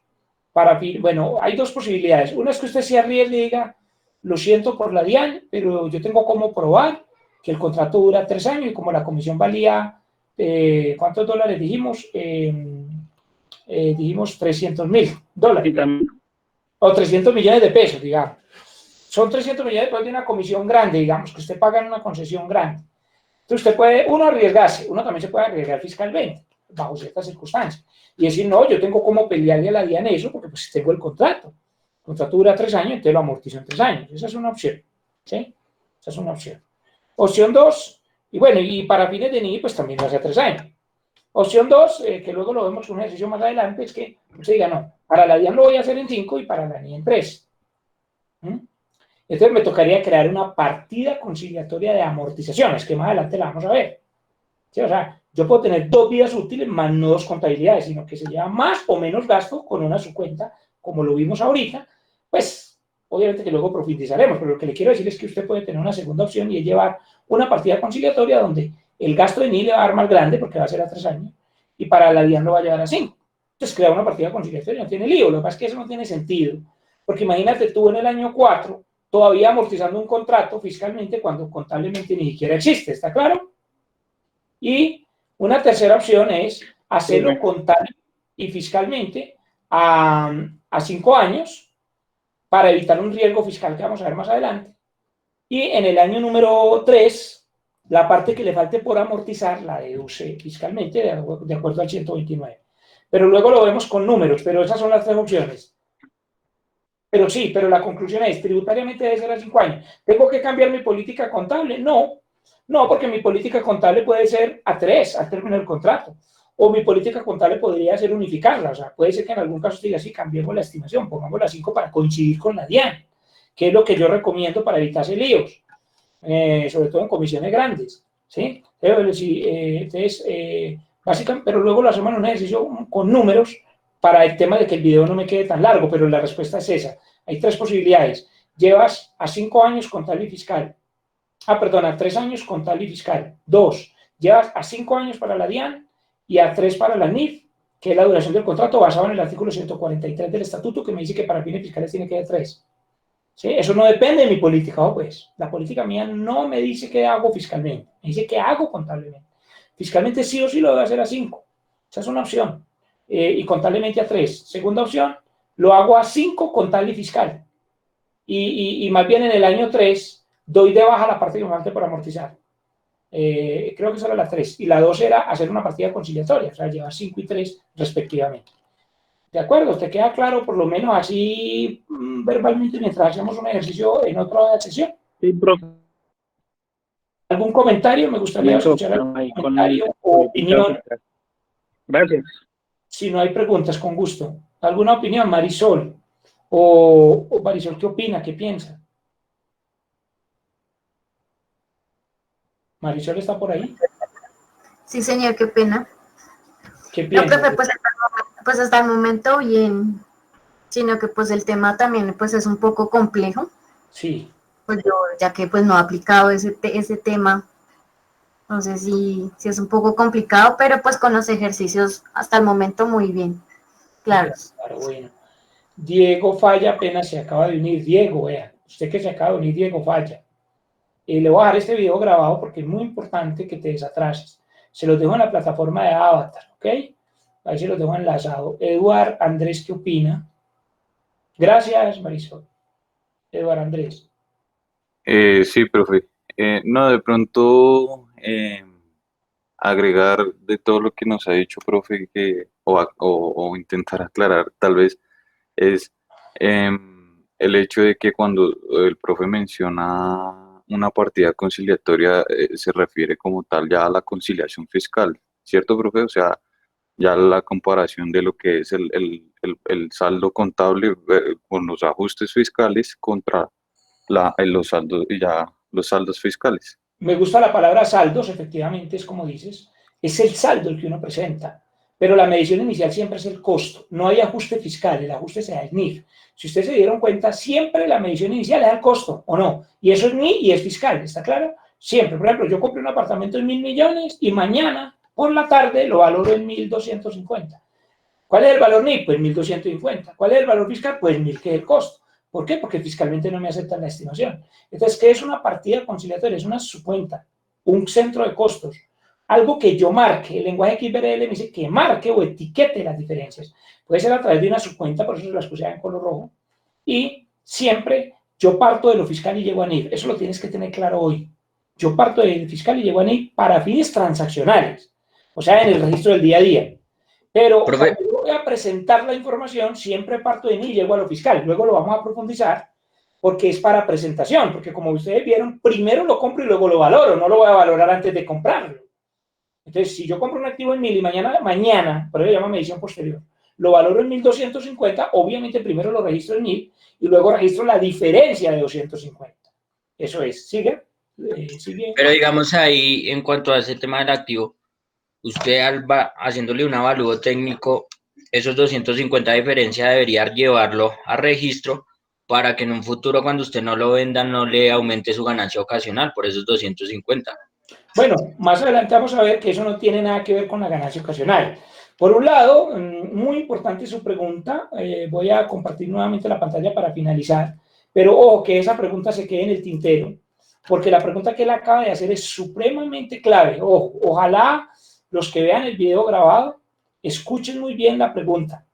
para, bueno, hay dos posibilidades. Una es que usted se arriesgue y diga, lo siento por la DIAN, pero yo tengo cómo probar que el contrato dura 3 años y como la comisión valía, ¿cuántos dólares dijimos? Dijimos $300.000. Y también, O 300 millones de pesos, digamos. Son 300 millones después de una comisión grande, digamos, que usted paga en una concesión grande. Entonces usted puede, uno, arriesgarse, uno también se puede arriesgar fiscalmente, bajo ciertas circunstancias. Y decir, no, yo tengo cómo pelearle a la DIAN eso, porque pues tengo el contrato. El contrato dura 3 años, entonces lo amortizo en 3 años. Esa es una opción, ¿sí? Esa es una opción. Opción 2, y bueno, y para fines de NII, pues también lo hace a 3 años. Opción 2, que luego lo vemos en un ejercicio más adelante, es que usted diga, no, para la DIAN lo voy a hacer en 5 y para la NII en 3. Entonces me tocaría crear una partida conciliatoria de amortizaciones, que más adelante la vamos a ver. ¿Sí? O sea, yo puedo tener 2 vidas útiles más no 2 contabilidades, sino que se lleva más o menos gasto con una subcuenta, como lo vimos ahorita. Pues, obviamente que luego profundizaremos, pero lo que le quiero decir es que usted puede tener una segunda opción y es llevar una partida conciliatoria donde el gasto de NI le va a dar más grande porque va a ser a 3 años y para la DIAN lo va a llevar a 5. Entonces, crear una partida conciliatoria no tiene lío. Lo que pasa es que eso no tiene sentido. Porque imagínate tú en el año 4 todavía amortizando un contrato fiscalmente cuando contablemente ni siquiera existe, ¿está claro? Y una tercera opción es hacerlo contable y fiscalmente a 5 años para evitar un riesgo fiscal que vamos a ver más adelante. Y en el año número 3, la parte que le falte por amortizar la deduce fiscalmente de acuerdo al 129. Pero luego lo vemos con números, pero esas son las 3 opciones. Pero sí, pero la conclusión es, tributariamente debe ser a 5 años. ¿Tengo que cambiar mi política contable? No, no, porque mi política contable puede ser a 3 al término del contrato. O mi política contable podría ser unificarla. O sea, puede ser que en algún caso diga, sí, cambiemos la estimación, pongámosla a 5 para coincidir con la DIAN, que es lo que yo recomiendo para evitarse líos, sobre todo en comisiones grandes, ¿sí? Entonces, básicamente, pero luego lo hacemos en un ejercicio con números para el tema de que el video no me quede tan largo, pero la respuesta es esa. Hay 3 posibilidades. Llevas a 5 años contable y fiscal. Perdón, a 3 años contable y fiscal. 2, llevas a 5 años para la DIAN y a 3 para la NIF, que es la duración del contrato basado en el artículo 143 del estatuto, que me dice que para fines fiscales tiene que ser 3. ¿Sí? Eso no depende de mi política, pues. La política mía no me dice qué hago fiscalmente, me dice qué hago contablemente. Fiscalmente sí o sí lo debo hacer a 5. Esa es una opción. Y contablemente a 3. Segunda opción, lo hago a 5 contable y fiscal. Y más bien en el año 3 doy de baja la parte que me falte por amortizar. Creo que esa era la 3. Y la 2 era hacer una partida conciliatoria, o sea, llevar 5 y 3 respectivamente. ¿De acuerdo? ¿Te queda claro, por lo menos así verbalmente, mientras hacemos un ejercicio en otra sesión? Sí, profe. ¿Algún comentario? Me gustaría escuchar algún comentario o opinión. Gracias. Si no hay preguntas, con gusto. ¿Alguna opinión, Marisol? O Marisol, ¿qué opina? ¿Qué piensa? ¿Marisol está por ahí? Sí, señor, qué pena. ¿Qué No, piensa? profe, pues hasta el momento bien, sino que pues el tema también pues es un poco complejo. Sí. Pues yo, ya que pues no he aplicado ese tema, no sé si es un poco complicado, pero pues con los ejercicios hasta el momento muy bien, claro. Claro, bueno. Diego Falla apenas se acaba de unir. Diego, vea, usted que se acaba de unir, Diego Falla. Le voy a dejar este video grabado porque es muy importante que te desatrases. Se los dejo en la plataforma de Avatar, ¿ok? Ahí se los dejo enlazado. Eduard Andrés, ¿qué opina? Gracias, Marisol. Eduard Andrés. Sí, profe. No, de pronto agregar de todo lo que nos ha dicho, profe, o intentar aclarar tal vez, es el hecho de que cuando el profe menciona una partida conciliatoria, se refiere como tal ya a la conciliación fiscal, ¿cierto, profe? O sea, ya la comparación de lo que es el saldo contable con los ajustes fiscales contra los saldos, los saldos fiscales. Me gusta la palabra saldos, efectivamente, es como dices, es el saldo el que uno presenta, pero la medición inicial siempre es el costo, no hay ajuste fiscal, el ajuste se da el NIF. Si ustedes se dieron cuenta, siempre la medición inicial es el costo, ¿o no? Y eso es NIF y es fiscal, ¿está claro? Siempre, por ejemplo, yo compré un apartamento en 1.000 millones y mañana por la tarde lo valoro en 1.250. ¿Cuál es el valor NIF? Pues 1.250. ¿Cuál es el valor fiscal? Pues 1.000, que es el costo. ¿Por qué? Porque fiscalmente no me aceptan la estimación. Entonces, ¿qué es una partida conciliatoria? Es una subcuenta, un centro de costos, algo que yo marque. El lenguaje XBRL me dice que marque o etiquete las diferencias. Puede ser a través de una subcuenta, por eso se las puse en color rojo. Y siempre yo parto de lo fiscal y llego a NIF. Eso lo tienes que tener claro hoy. Yo parto del fiscal y llego a NIF para fines transaccionales, o sea, en el registro del día a día. Pero cuando yo voy a presentar la información, siempre parto de mí y llego a lo fiscal. Luego lo vamos a profundizar porque es para presentación, porque como ustedes vieron, primero lo compro y luego lo valoro, no lo voy a valorar antes de comprarlo. Entonces, si yo compro un activo en 1.000 y mañana, por eso se llama medición posterior, lo valoro en 1.250, obviamente primero lo registro en 1.000 y luego registro la diferencia de 250. Eso es, ¿sigue? ¿Sigue? Pero digamos ahí, en cuanto a ese tema del activo, usted haciéndole un avalúo técnico, esos 250 de diferencia debería llevarlo a registro para que en un futuro, cuando usted no lo venda, no le aumente su ganancia ocasional por esos 250. Bueno, más adelante vamos a ver que eso no tiene nada que ver con la ganancia ocasional. Por un lado, muy importante su pregunta, voy a compartir nuevamente la pantalla para finalizar, pero ojo que esa pregunta se quede en el tintero, porque la pregunta que él acaba de hacer es supremamente clave. Ojo, ojalá los que vean el video grabado escuchen muy bien la pregunta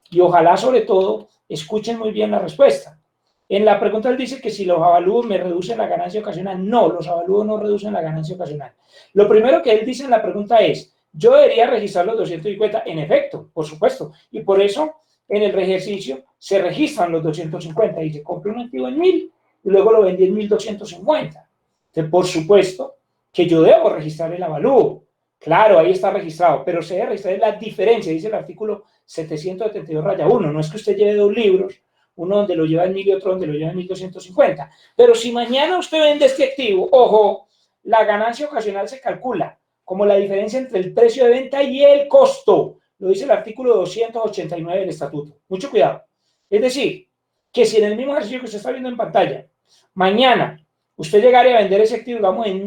y ojalá sobre todo escuchen muy bien la respuesta. En la pregunta él dice que si los avalúos me reducen la ganancia ocasional. No, los avalúos no reducen la ganancia ocasional. Lo primero que él dice en la pregunta es, yo debería registrar los 250. En efecto, por supuesto. Y por eso en el ejercicio se registran los 250 y se compra un activo en 1000 y luego lo vendí en 1250. Entonces, por supuesto que yo debo registrar el avalúo. Claro, ahí está registrado, pero se debe registrar la diferencia, dice el artículo 772-1. No es que usted lleve dos libros, uno donde lo lleva en 1000 y otro donde lo lleva en 1250. Pero si mañana usted vende este activo, ojo, la ganancia ocasional se calcula como la diferencia entre el precio de venta y el costo. Lo dice el artículo 289 del estatuto. Mucho cuidado. Es decir, que si en el mismo ejercicio que usted está viendo en pantalla, mañana usted llegara a vender ese activo, digamos, en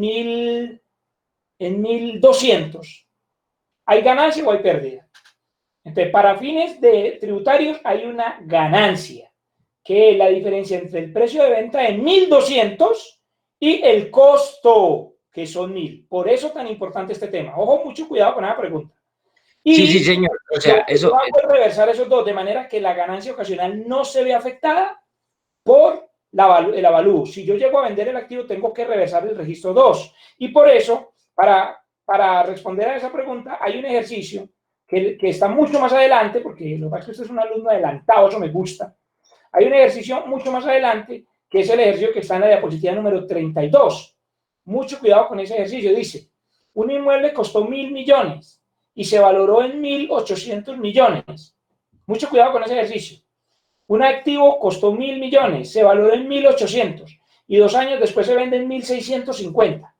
1200, ¿hay ganancia o hay pérdida? Entonces, para fines de tributarios hay una ganancia, que es la diferencia entre el precio de venta en 1200 y el costo, que son 1000. Por eso tan importante este tema. Ojo, mucho cuidado con esa pregunta. Y Sí, sí, señor. O sea, eso, vamos a reversar esos dos, de manera que la ganancia ocasional no se ve afectada por el avalúo. Si yo llego a vender el activo, tengo que reversar el registro 2. Y por eso, para responder a esa pregunta, hay un ejercicio que está mucho más adelante, porque lo que pasa es que usted es un alumno adelantado, eso me gusta. Hay un ejercicio mucho más adelante, que es el ejercicio que está en la diapositiva número 32. Mucho cuidado con ese ejercicio. Dice, un inmueble costó 1000 millones y se valoró en 1800 millones. Mucho cuidado con ese ejercicio. Un activo costó 1000 millones, se valoró en 1800 y 2 años después se vende en 1650.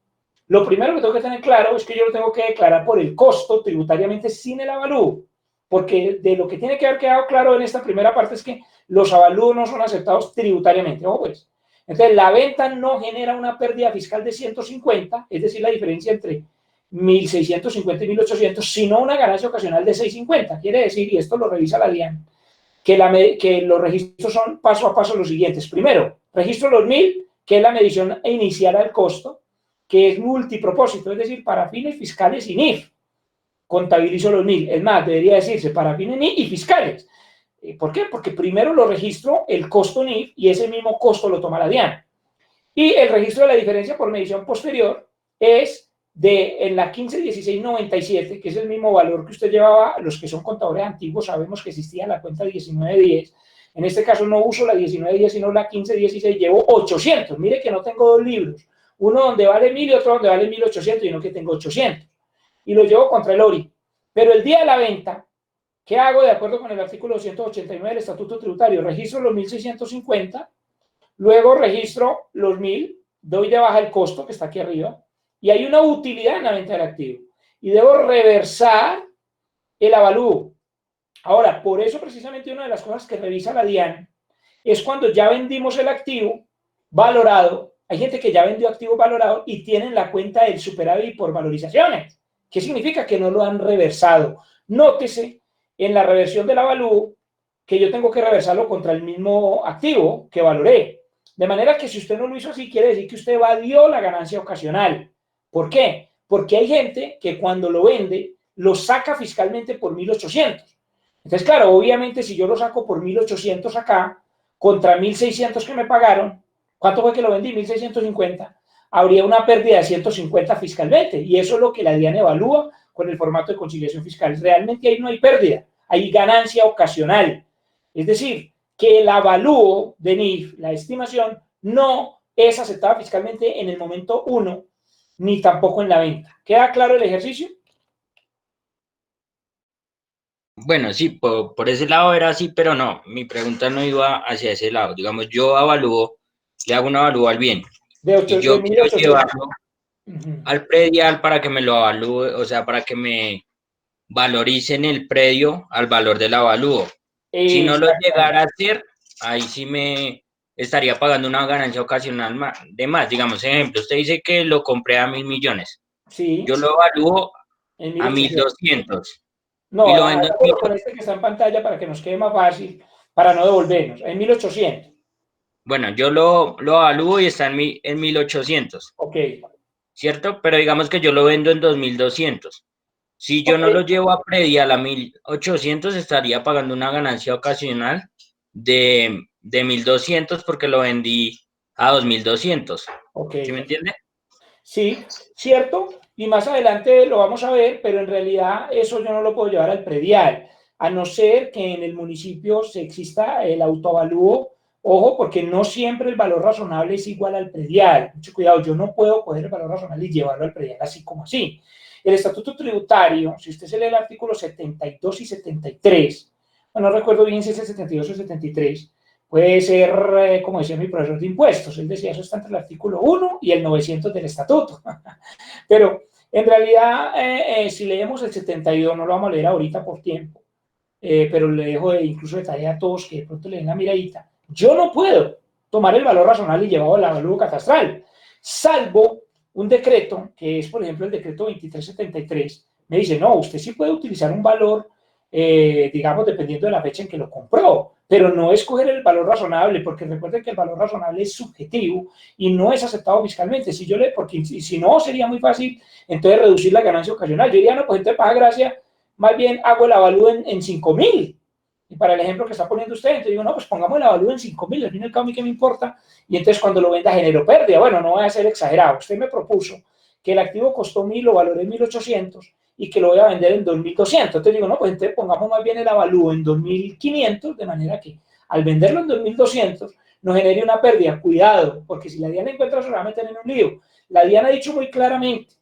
Lo primero que tengo que tener claro es que yo lo tengo que declarar por el costo tributariamente sin el avalúo, porque de lo que tiene que haber quedado claro en esta primera parte es que los avalúos no son aceptados tributariamente. Ojo pues. Entonces, la venta no genera una pérdida fiscal de 150, es decir, la diferencia entre 1650 y 1800, sino una ganancia ocasional de 650. Quiere decir, y esto lo revisa la DIAN, que los registros son paso a paso los siguientes. Primero, registro los 1000, que es la medición inicial al costo, que es multipropósito, es decir, para fines fiscales y NIF. Contabilizo los 1000. Es más, debería decirse para fines NIF y fiscales. ¿Por qué? Porque primero lo registro el costo NIF y ese mismo costo lo toma la DIAN. Y el registro de la diferencia por medición posterior es en la 151697, que es el mismo valor que usted llevaba. Los que son contadores antiguos sabemos que existía la cuenta 1910. En este caso no uso la 1910, sino la 1516. Llevo 800. Mire que no tengo dos libros. Uno donde vale 1000 y otro donde vale 1800, y no que tengo 800. Y lo llevo contra el ORI. Pero el día de la venta, ¿qué hago de acuerdo con el artículo 289 del Estatuto Tributario? Registro los 1650, luego registro los 1000, doy de baja el costo que está aquí arriba, y hay una utilidad en la venta del activo. Y debo reversar el avalúo. Ahora, por eso precisamente una de las cosas que revisa la DIAN es cuando ya vendimos el activo valorado. Hay gente que ya vendió activo valorado y tienen la cuenta del superávit por valorizaciones. ¿Qué significa? Que no lo han reversado. Nótese en la reversión del avalúo que yo tengo que reversarlo contra el mismo activo que valoré. De manera que si usted no lo hizo así, quiere decir que usted evadió la ganancia ocasional. ¿Por qué? Porque hay gente que cuando lo vende, lo saca fiscalmente por 1800. Entonces, claro, obviamente si yo lo saco por 1800 acá, contra 1600 que me pagaron, ¿cuánto fue que lo vendí? 1650. Habría una pérdida de 150 fiscalmente. Y eso es lo que la DIAN evalúa con el formato de conciliación fiscal. Realmente ahí no hay pérdida, hay ganancia ocasional. Es decir, que el avalúo de NIF, la estimación, no es aceptada fiscalmente en el momento 1, ni tampoco en la venta. ¿Queda claro el ejercicio? bueno, sí, por ese lado era así, pero no, mi pregunta no iba hacia ese lado. Digamos, yo avalúo, le hago un avalúo al bien. Y yo quiero llevarlo al predial para que me lo avalúe, o sea, para que me valoricen el predio al valor del avalúo. Si no lo llegara a hacer, ahí sí me estaría pagando una ganancia ocasional de más. Digamos, ejemplo, usted dice que lo compré a 1000 millones. Sí. Yo lo evalúo a 1200. No, y lo vendo con este que está en pantalla para que nos quede más fácil, para no devolvernos, en 1800. Bueno, yo lo evalúo y está en 1800. Ok. ¿Cierto? Pero digamos que yo lo vendo en 2200. Si yo no lo llevo a predial a 1800, estaría pagando una ganancia ocasional de 1200 porque lo vendí a 2200. Okay. ¿Sí me entiende? Sí, cierto. Y más adelante lo vamos a ver, pero en realidad eso yo no lo puedo llevar al predial. a no ser que en el municipio se exista el autoavalúo. Ojo, porque no siempre el valor razonable es igual al predial. Mucho cuidado, yo no puedo coger el valor razonable y llevarlo al predial así como así. El estatuto tributario, si usted se lee el artículo 72 y 73, no recuerdo bien si es el 72 o el 73, puede ser, como decía mi profesor de impuestos, él decía, eso está entre el artículo 1 y el 900 del estatuto. Pero en realidad, si leemos el 72, no lo vamos a leer ahorita por tiempo, pero le dejo incluso detalle a todos que de pronto le den la miradita. Yo no puedo tomar el valor razonable y llevarlo al avalúo catastral, salvo un decreto, que es por ejemplo el decreto 2373, me dice, no, usted sí puede utilizar un valor, digamos, dependiendo de la fecha en que lo compró, pero no escoger el valor razonable, porque recuerden que el valor razonable es subjetivo y no es aceptado fiscalmente. Porque si no, sería muy fácil entonces reducir la ganancia ocasional. Yo diría, no, pues entonces paga gracia, más bien hago el avalúo en 5.000. Y para el ejemplo que está poniendo usted, entonces digo, no, pues pongamos el avalúo en 5.000, al fin y al cabo, ¿a mí qué me importa? Y entonces cuando lo venda genero pérdida. Bueno, no voy a ser exagerado. Usted me propuso que el activo costó 1.000, lo valoré en 1.800 y que lo voy a vender en 2.200. Entonces digo, no, pues entonces pongamos más bien el avalúo en 2.500, de manera que al venderlo en 2.200 nos genere una pérdida. Cuidado, porque si la DIAN encuentra, se va a meter en un lío. La DIAN ha dicho muy claramente,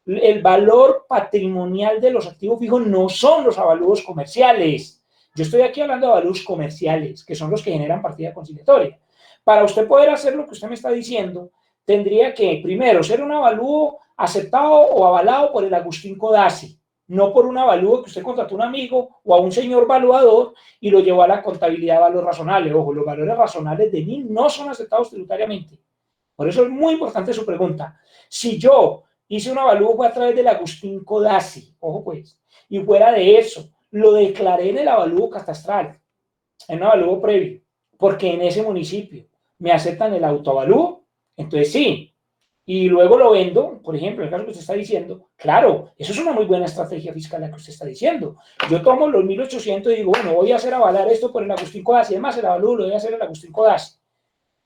el valor patrimonial de los activos fijos no son los avalúos comerciales. Yo estoy aquí hablando de avalúos comerciales, que son los que generan partida conciliatoria. Para usted poder hacer lo que usted me está diciendo, tendría que, primero, ser un avalúo aceptado o avalado por el Agustín Codazzi, no por un avalúo que usted contrató a un amigo o a un señor valuador y lo llevó a la contabilidad de valor razonable. Ojo, los valores razonables de NIF no son aceptados tributariamente. Por eso es muy importante su pregunta. Si yo hice un avalúo fue a través del Agustín Codazzi, ojo pues, y fuera de eso, lo declaré en el avalúo catastral, en un avalúo previo, porque en ese municipio me aceptan el autoavalúo, entonces sí, y luego lo vendo, por ejemplo, en el caso que usted está diciendo, claro, eso es una muy buena estrategia fiscal la que usted está diciendo. Yo tomo los 1.800 y digo, bueno, voy a hacer avalar esto por el Agustín Codazzi, además el avalúo lo voy a hacer el Agustín Codazzi.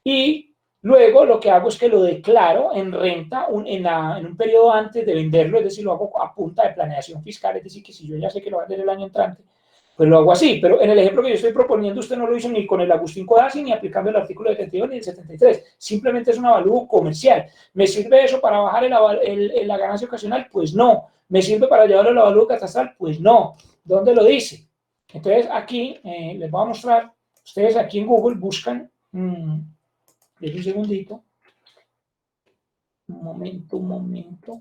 Y luego lo que hago es que lo declaro en renta en un periodo antes de venderlo, es decir, lo hago a punta de planeación fiscal, es decir, que si yo ya sé que lo voy a vender el año entrante, pues lo hago así. Pero en el ejemplo que yo estoy proponiendo, usted no lo hizo ni con el Agustín Codazzi, ni aplicando el artículo 72 ni el 73. Simplemente es un avalúo comercial. ¿Me sirve eso para bajar la ganancia ocasional? Pues no. ¿Me sirve para llevarlo al avalúo catastral? Pues no. ¿Dónde lo dice? Entonces aquí les voy a mostrar. Ustedes aquí en Google buscan... un segundito. Un momento.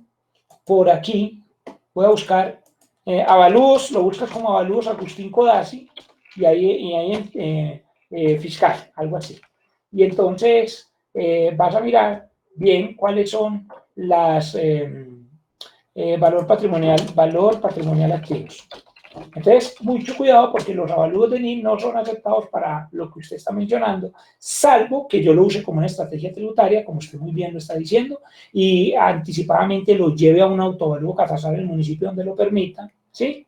Por aquí voy a buscar avalúos, lo buscas como avalúos Agustín Codazzi y ahí fiscal, algo así. Y entonces vas a mirar bien cuáles son las valor patrimonial activos. Entonces, mucho cuidado porque los avalúos de NIF no son aceptados para lo que usted está mencionando, salvo que yo lo use como una estrategia tributaria, como usted muy bien lo está diciendo, y anticipadamente lo lleve a un autoavalúo catastral en el municipio donde lo permita, ¿sí?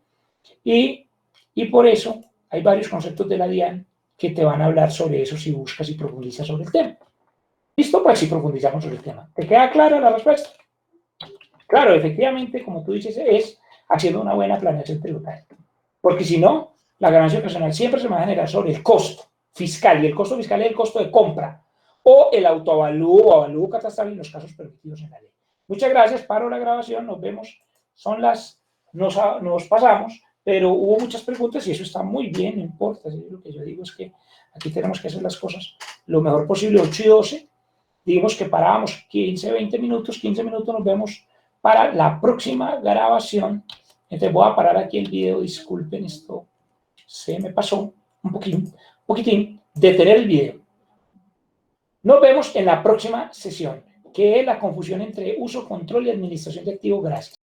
Y por eso hay varios conceptos de la DIAN que te van a hablar sobre eso si buscas y profundizas sobre el tema. ¿Listo? Pues si profundizamos sobre el tema. ¿Te queda clara la respuesta? Claro, efectivamente, como tú dices, es haciendo una buena planeación tributaria. Porque si no, la ganancia ocasional siempre se va a generar sobre el costo fiscal, y el costo fiscal es el costo de compra, o el autoavalúo o avalúo catastral en los casos permitidos en la ley. Muchas gracias, paro la grabación, nos vemos, nos pasamos, pero hubo muchas preguntas y eso está muy bien, no importa. Lo que yo digo es que aquí tenemos que hacer las cosas lo mejor posible, 8 y 12, digamos que parábamos 15 minutos, nos vemos para la próxima grabación. Entonces voy a parar aquí el video, disculpen, esto se me pasó un poquitín, detener el video. Nos vemos en la próxima sesión, que es la confusión entre uso, control y administración de activos. Gracias.